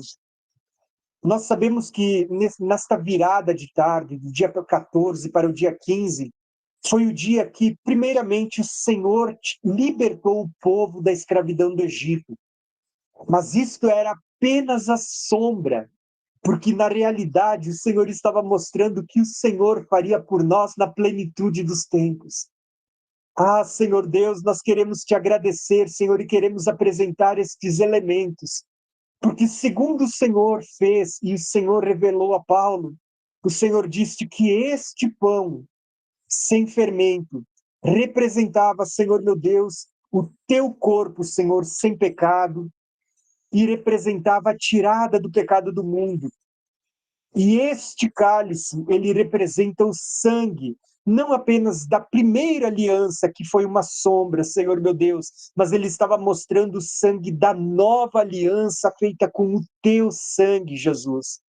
Nós sabemos que nesta virada de tarde, do dia 14 para o dia 15, foi o dia que, primeiramente, o Senhor libertou o povo da escravidão do Egito. Mas isto era apenas a sombra, porque na realidade o Senhor estava mostrando que o Senhor faria por nós na plenitude dos tempos. Ah, Senhor Deus, nós queremos te agradecer, Senhor, e queremos apresentar estes elementos, porque segundo o Senhor fez e o Senhor revelou a Paulo, o Senhor disse que este pão sem fermento representava, Senhor meu Deus, o teu corpo, Senhor, sem pecado, e representava a tirada do pecado do mundo. E este cálice, ele representa o sangue, não apenas da primeira aliança, que foi uma sombra, Senhor meu Deus, mas ele estava mostrando o sangue da nova aliança feita com o teu sangue, Jesus.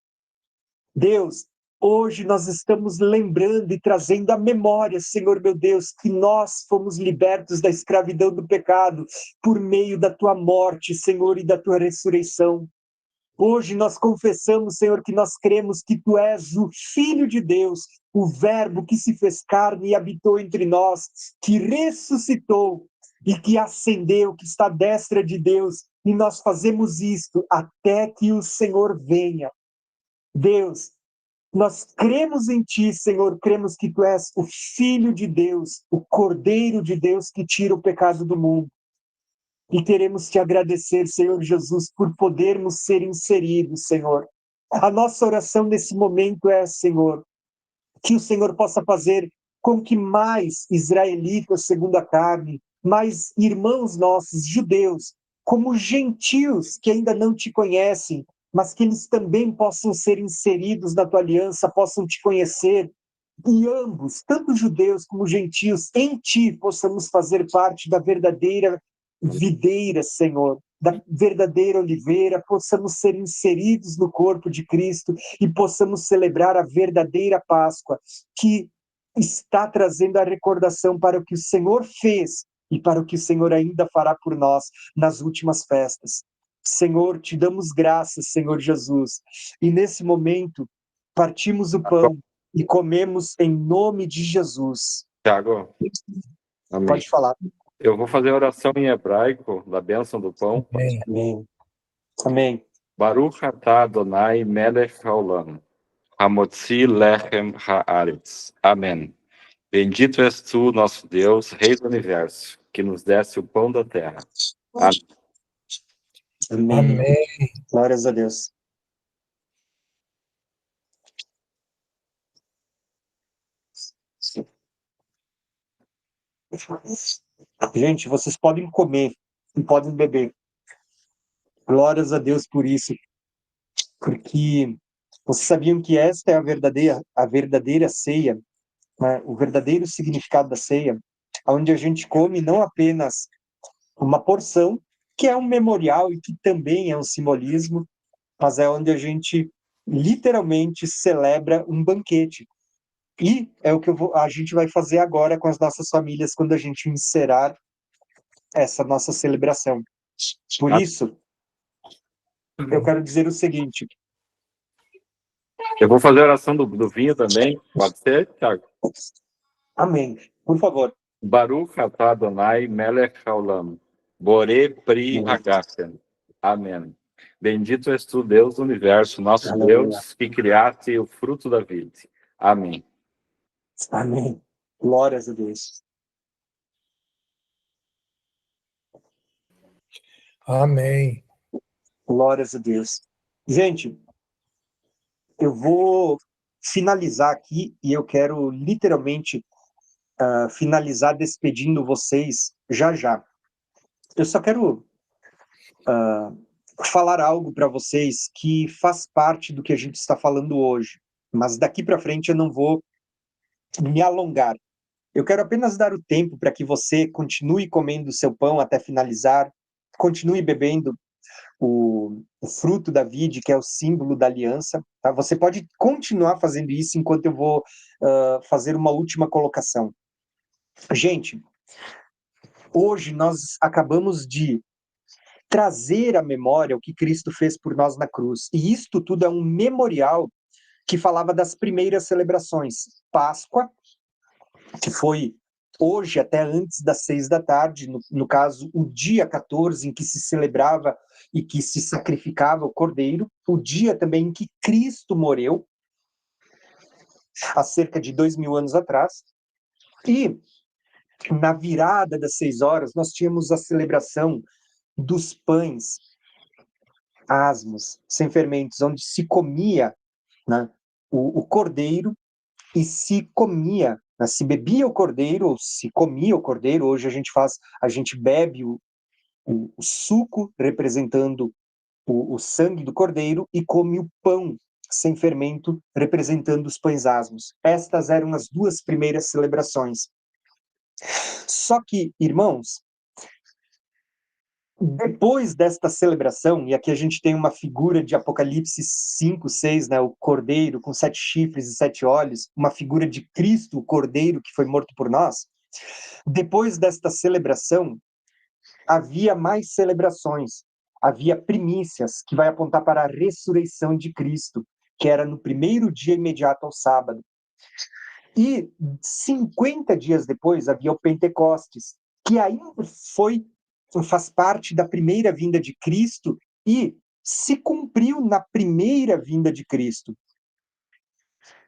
Deus, hoje nós estamos lembrando e trazendo à memória, Senhor meu Deus, que nós fomos libertos da escravidão do pecado por meio da tua morte, Senhor, e da tua ressurreição. Hoje nós confessamos, Senhor, que nós cremos que Tu és o Filho de Deus, o Verbo que se fez carne e habitou entre nós, que ressuscitou e que ascendeu, que está à destra de Deus, e nós fazemos isto até que o Senhor venha. Deus, nós cremos em Ti, Senhor, cremos que Tu és o Filho de Deus, o Cordeiro de Deus que tira o pecado do mundo. E queremos te agradecer, Senhor Jesus, por podermos ser inseridos, Senhor. A nossa oração nesse momento é, Senhor, que o Senhor possa fazer com que mais israelitas, segundo a carne, mais irmãos nossos, judeus, como gentios que ainda não te conhecem, mas que eles também possam ser inseridos na tua aliança, possam te conhecer, e ambos, tanto judeus como gentios, em ti possamos fazer parte da verdadeira videira, Senhor, da verdadeira oliveira, possamos ser inseridos no corpo de Cristo e possamos celebrar a verdadeira Páscoa, que está trazendo a recordação para o que o Senhor fez e para o que o Senhor ainda fará por nós nas últimas festas. Senhor, te damos graças, Senhor Jesus, e nesse momento partimos o pão e comemos em nome de Jesus. Tiago, amém. Pode falar. Eu vou fazer a oração em hebraico da bênção do pão. Amém. Amém. Baruch atah Adonai melech haolam, hamotzi lechem haaretz. Amém. Bendito és tu, nosso Deus, Rei do Universo, que nos desse o pão da terra. Amém. Amém. Amém. Glórias a Deus. Gente, vocês podem comer e podem beber. Glórias a Deus por isso, porque vocês sabiam que esta é a verdadeira ceia, né? O verdadeiro significado da ceia, onde a gente come não apenas uma porção, que é um memorial e que também é um simbolismo, mas é onde a gente literalmente celebra um banquete. E é o que a gente vai fazer agora com as nossas famílias quando a gente encerrar essa nossa celebração. Por isso, eu quero dizer o seguinte. Eu vou fazer a oração do vinho também. Pode ser, Thiago? Amém. Por favor. Baruch atah Adonai melech haolam, Boré pri hagafen. Amém. Bendito és tu, Deus do universo, nosso Deus, que criaste o fruto da vida. Amém. Amém. Glórias a Deus. Amém. Glórias a Deus. Gente, eu vou finalizar aqui e eu quero literalmente finalizar despedindo vocês já já. Eu só quero falar algo para vocês que faz parte do que a gente está falando hoje, mas daqui para frente eu não vou me alongar. Eu quero apenas dar o tempo para que você continue comendo o seu pão até finalizar, continue bebendo o fruto da vide, que é o símbolo da aliança. Tá? Você pode continuar fazendo isso enquanto eu vou fazer uma última colocação. Gente, hoje nós acabamos de trazer à memória o que Cristo fez por nós na cruz. E isto tudo é um memorial que falava das primeiras celebrações. Páscoa, que foi hoje até antes das 6 da tarde, no caso, o dia 14 em que se celebrava e que se sacrificava o cordeiro, o dia também em que Cristo morreu, há cerca de 2000 anos atrás, e na virada das 6 horas nós tínhamos a celebração dos pães asmos, sem fermentos, onde se comia, né, o cordeiro e se comia, né, se bebia o cordeiro ou se comia o cordeiro. Hoje a gente bebe o suco representando o sangue do cordeiro e come o pão sem fermento representando os pães asmos. Estas eram as duas primeiras celebrações. Só que, irmãos, depois desta celebração, e aqui a gente tem uma figura de Apocalipse 5, 6, né, o cordeiro com 7 chifres e 7 olhos, uma figura de Cristo, o cordeiro que foi morto por nós. Depois desta celebração, havia mais celebrações, havia primícias, que vai apontar para a ressurreição de Cristo, que era no primeiro dia imediato ao sábado. E 50 dias depois havia o Pentecostes, que ainda faz parte da primeira vinda de Cristo e se cumpriu na primeira vinda de Cristo.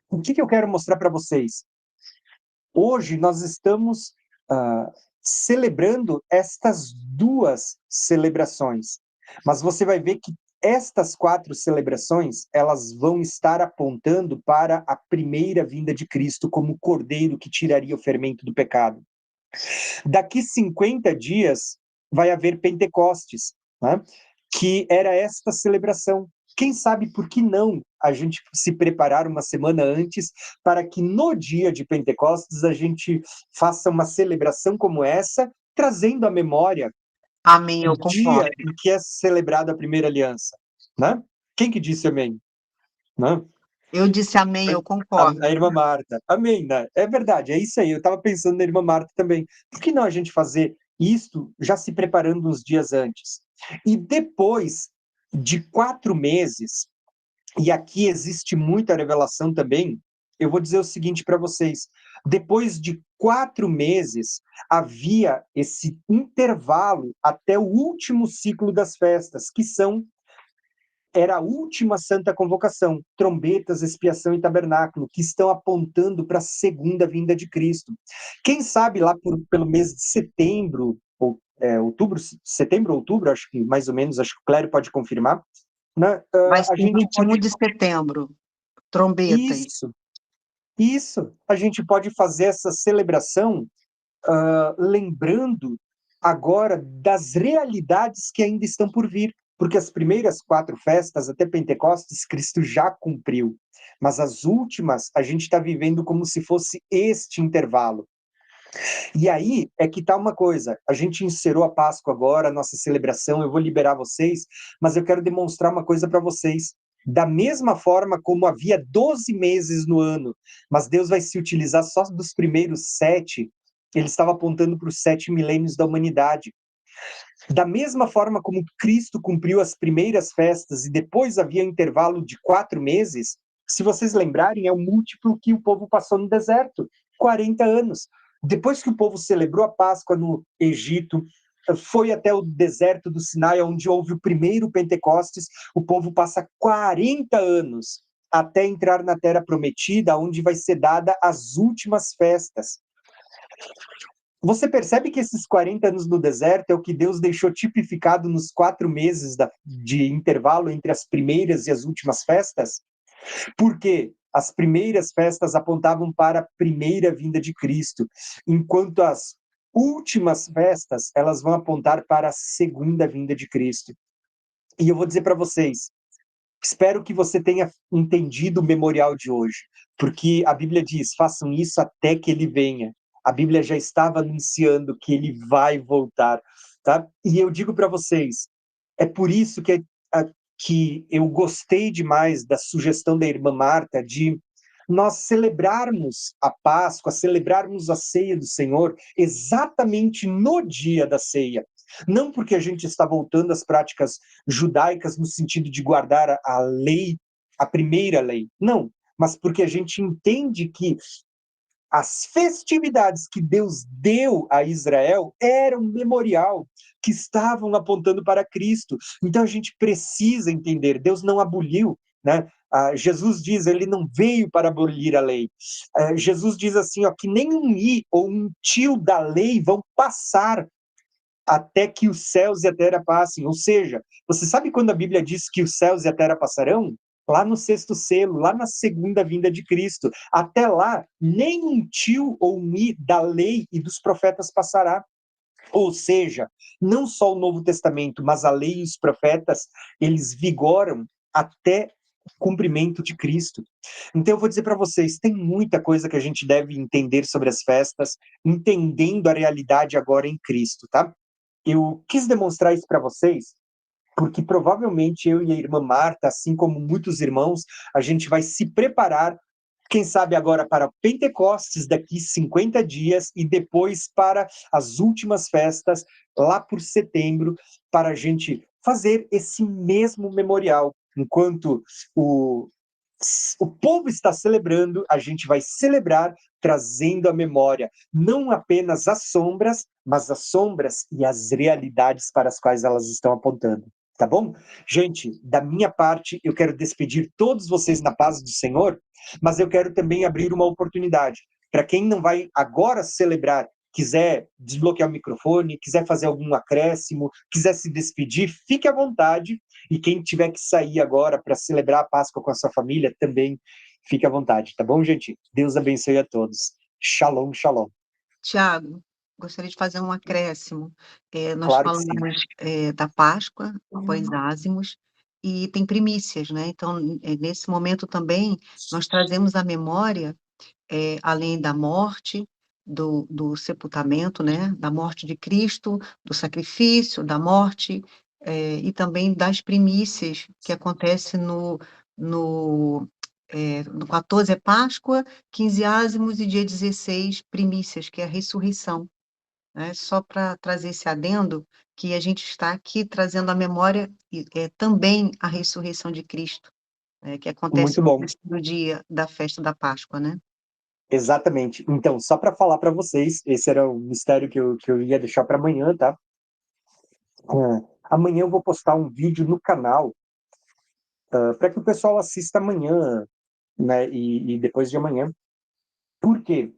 O que eu quero mostrar para vocês? Hoje nós estamos celebrando estas duas celebrações, mas você vai ver que estas 4 celebrações, elas vão estar apontando para a primeira vinda de Cristo como o cordeiro que tiraria o fermento do pecado. Daqui 50 dias vai haver Pentecostes, né? Que era esta celebração. Quem sabe por que não a gente se preparar uma semana antes para que no dia de Pentecostes a gente faça uma celebração como essa, trazendo à memória Amém, eu o dia concordo. em que é celebrada a primeira aliança, né? Quem que disse amém? Né? Eu disse amém, eu concordo. A irmã Marta. Amém, né? É verdade, é isso aí. Eu estava pensando na irmã Marta também. Por que não a gente fazer isto já se preparando uns dias antes? E depois de 4 meses, e aqui existe muita revelação também, eu vou dizer o seguinte para vocês. Depois de 4 meses, havia esse intervalo até o último ciclo das festas, que era a última santa convocação, trombetas, expiação e tabernáculo, que estão apontando para a segunda vinda de Cristo. Quem sabe lá pelo mês de setembro, ou setembro, outubro, acho que mais ou menos, acho que o Clério pode confirmar, né? Vai ser A gente 21 de setembro, trombetas. Isso. A gente pode fazer essa celebração lembrando agora das realidades que ainda estão por vir. Porque as primeiras 4 festas, até Pentecostes, Cristo já cumpriu. Mas as últimas, a gente está vivendo como se fosse este intervalo. E aí é que está uma coisa, a gente encerrou a Páscoa agora, a nossa celebração, eu vou liberar vocês, mas eu quero demonstrar uma coisa para vocês. Da mesma forma como havia 12 meses no ano, mas Deus vai se utilizar só dos primeiros 7, ele estava apontando para os 7 milênios da humanidade. Da mesma forma como Cristo cumpriu as primeiras festas e depois havia um intervalo de 4 meses, se vocês lembrarem, é o múltiplo que o povo passou no deserto, 40 anos. Depois que o povo celebrou a Páscoa no Egito, foi até o deserto do Sinai, onde houve o primeiro Pentecostes, o povo passa 40 anos até entrar na Terra Prometida, onde vai ser dada as últimas festas. Você percebe que esses 40 anos no deserto é o que Deus deixou tipificado nos 4 meses de intervalo entre as primeiras e as últimas festas? Porque as primeiras festas apontavam para a primeira vinda de Cristo, enquanto as últimas festas, elas vão apontar para a segunda vinda de Cristo. E eu vou dizer para vocês, espero que você tenha entendido o memorial de hoje, porque a Bíblia diz, façam isso até que ele venha. A Bíblia já estava anunciando que ele vai voltar, tá? E eu digo para vocês, é por isso que eu gostei demais da sugestão da irmã Marta de nós celebrarmos a Páscoa, celebrarmos a ceia do Senhor exatamente no dia da ceia. Não porque a gente está voltando às práticas judaicas no sentido de guardar a lei, a primeira lei. Não, mas porque a gente entende que as festividades que Deus deu a Israel eram um memorial, que estavam apontando para Cristo. Então a gente precisa entender, Deus não aboliu, né? Jesus diz, ele não veio para abolir a lei. Jesus diz assim, ó, que nem um i ou um tio da lei vão passar até que os céus e a terra passem. Ou seja, você sabe quando a Bíblia diz que os céus e a terra passarão? Lá no 6º selo, lá na segunda vinda de Cristo. Até lá, nem um tio ou um i da lei e dos profetas passará. Ou seja, não só o Novo Testamento, mas a lei e os profetas, eles vigoram até o cumprimento de Cristo. Então eu vou dizer para vocês, tem muita coisa que a gente deve entender sobre as festas, entendendo a realidade agora em Cristo, tá? Eu quis demonstrar isso para vocês, porque provavelmente eu e a irmã Marta, assim como muitos irmãos, a gente vai se preparar, quem sabe agora para Pentecostes daqui 50 dias e depois para as últimas festas lá por setembro, para a gente fazer esse mesmo memorial. Enquanto o povo está celebrando, a gente vai celebrar trazendo à memória não apenas as sombras, mas as sombras e as realidades para as quais elas estão apontando. Tá bom? Gente, da minha parte, eu quero despedir todos vocês na paz do Senhor, mas eu quero também abrir uma oportunidade para quem não vai agora celebrar, quiser desbloquear o microfone, quiser fazer algum acréscimo, quiser se despedir, fique à vontade. E quem tiver que sair agora para celebrar a Páscoa com a sua família, também fique à vontade, tá bom, gente? Deus abençoe a todos. Shalom, shalom. Tiago, gostaria de fazer um acréscimo. Nós Claro que sim. falamos da Páscoa, após ázimos, e tem primícias, né? Então, nesse momento também, nós trazemos à memória, além da morte, do sepultamento, né? Da morte de Cristo, do sacrifício, da morte, e também das primícias que acontece no 14 é Páscoa, 15 ázimos e dia 16 primícias, que é a ressurreição, né? Só para trazer esse adendo, que a gente está aqui trazendo à memória também a ressurreição de Cristo, que acontece Muito no bom. terceiro dia da festa da Páscoa, né? Exatamente. Então, só para falar para vocês, esse era o mistério que eu ia deixar para amanhã, tá? Amanhã eu vou postar um vídeo no canal para que o pessoal assista amanhã, né? E depois de amanhã. Por quê?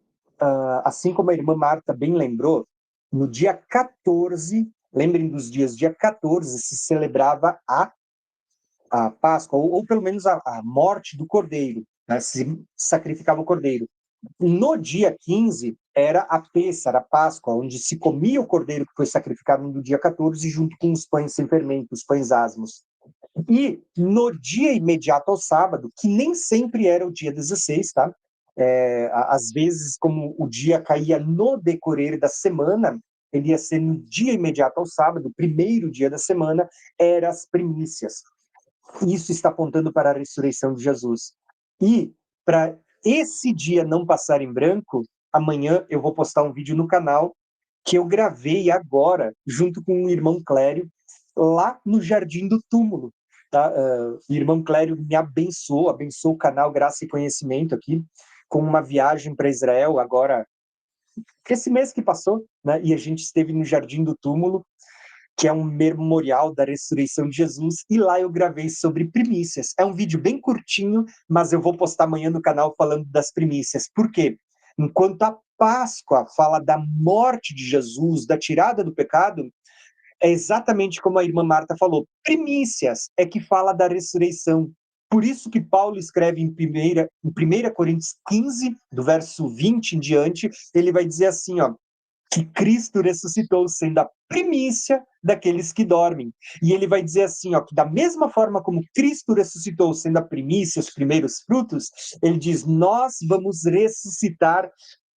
Assim como a irmã Marta bem lembrou, no dia 14, lembrem dos dias, dia 14 se celebrava a Páscoa, ou pelo menos a morte do cordeiro, né? Se sacrificava o cordeiro. No dia 15, era a Pêssara, a Páscoa, onde se comia o cordeiro que foi sacrificado no dia 14, junto com os pães sem fermento, os pães asmos. E no dia imediato ao sábado, que nem sempre era o dia 16, tá? Às vezes, como o dia caía no decorrer da semana, ele ia ser no dia imediato ao sábado, o primeiro dia da semana, eram as primícias. Isso está apontando para a ressurreição de Jesus. E, para esse dia não passar em branco, amanhã eu vou postar um vídeo no canal que eu gravei agora, junto com o irmão Clério, lá no Jardim do Túmulo. Tá? O irmão Clério me abençoou o canal Graça e Conhecimento aqui, com uma viagem para Israel, agora, esse mês que passou, né? E a gente esteve no Jardim do Túmulo, que é um memorial da ressurreição de Jesus, e lá eu gravei sobre primícias. É um vídeo bem curtinho, mas eu vou postar amanhã no canal falando das primícias. Por quê? Enquanto a Páscoa fala da morte de Jesus, da tirada do pecado, é exatamente como a irmã Marta falou, primícias é que fala da ressurreição. Por isso que Paulo escreve em 1 Coríntios 15, do verso 20 em diante, ele vai dizer assim, ó, que Cristo ressuscitou, sendo a primícia daqueles que dormem. E ele vai dizer assim, ó, que da mesma forma como Cristo ressuscitou, sendo a primícia, os primeiros frutos, ele diz, nós vamos ressuscitar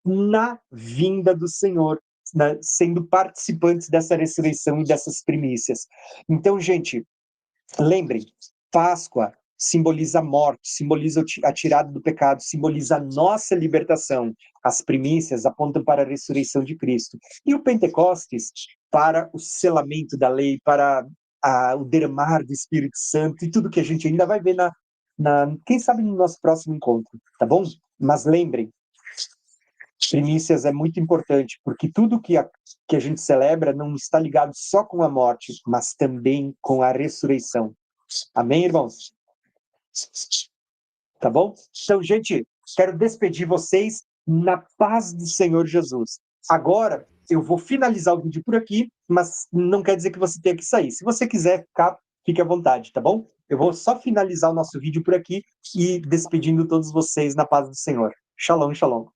na vinda do Senhor, né, sendo participantes dessa ressurreição e dessas primícias. Então, gente, lembrem, Páscoa simboliza a morte, simboliza a tirada do pecado, simboliza a nossa libertação. As primícias apontam para a ressurreição de Cristo. E o Pentecostes para o selamento da lei, para o derramar do Espírito Santo e tudo que a gente ainda vai ver quem sabe no nosso próximo encontro, tá bom? Mas lembrem, primícias é muito importante, porque tudo que a gente celebra não está ligado só com a morte, mas também com a ressurreição. Amém, irmãos? Tá bom? Então, gente, quero despedir vocês na paz do Senhor Jesus. Agora, eu vou finalizar o vídeo por aqui, mas não quer dizer que você tenha que sair. Se você quiser ficar, fique à vontade, tá bom? Eu vou só finalizar o nosso vídeo por aqui e despedindo todos vocês na paz do Senhor. Shalom, shalom.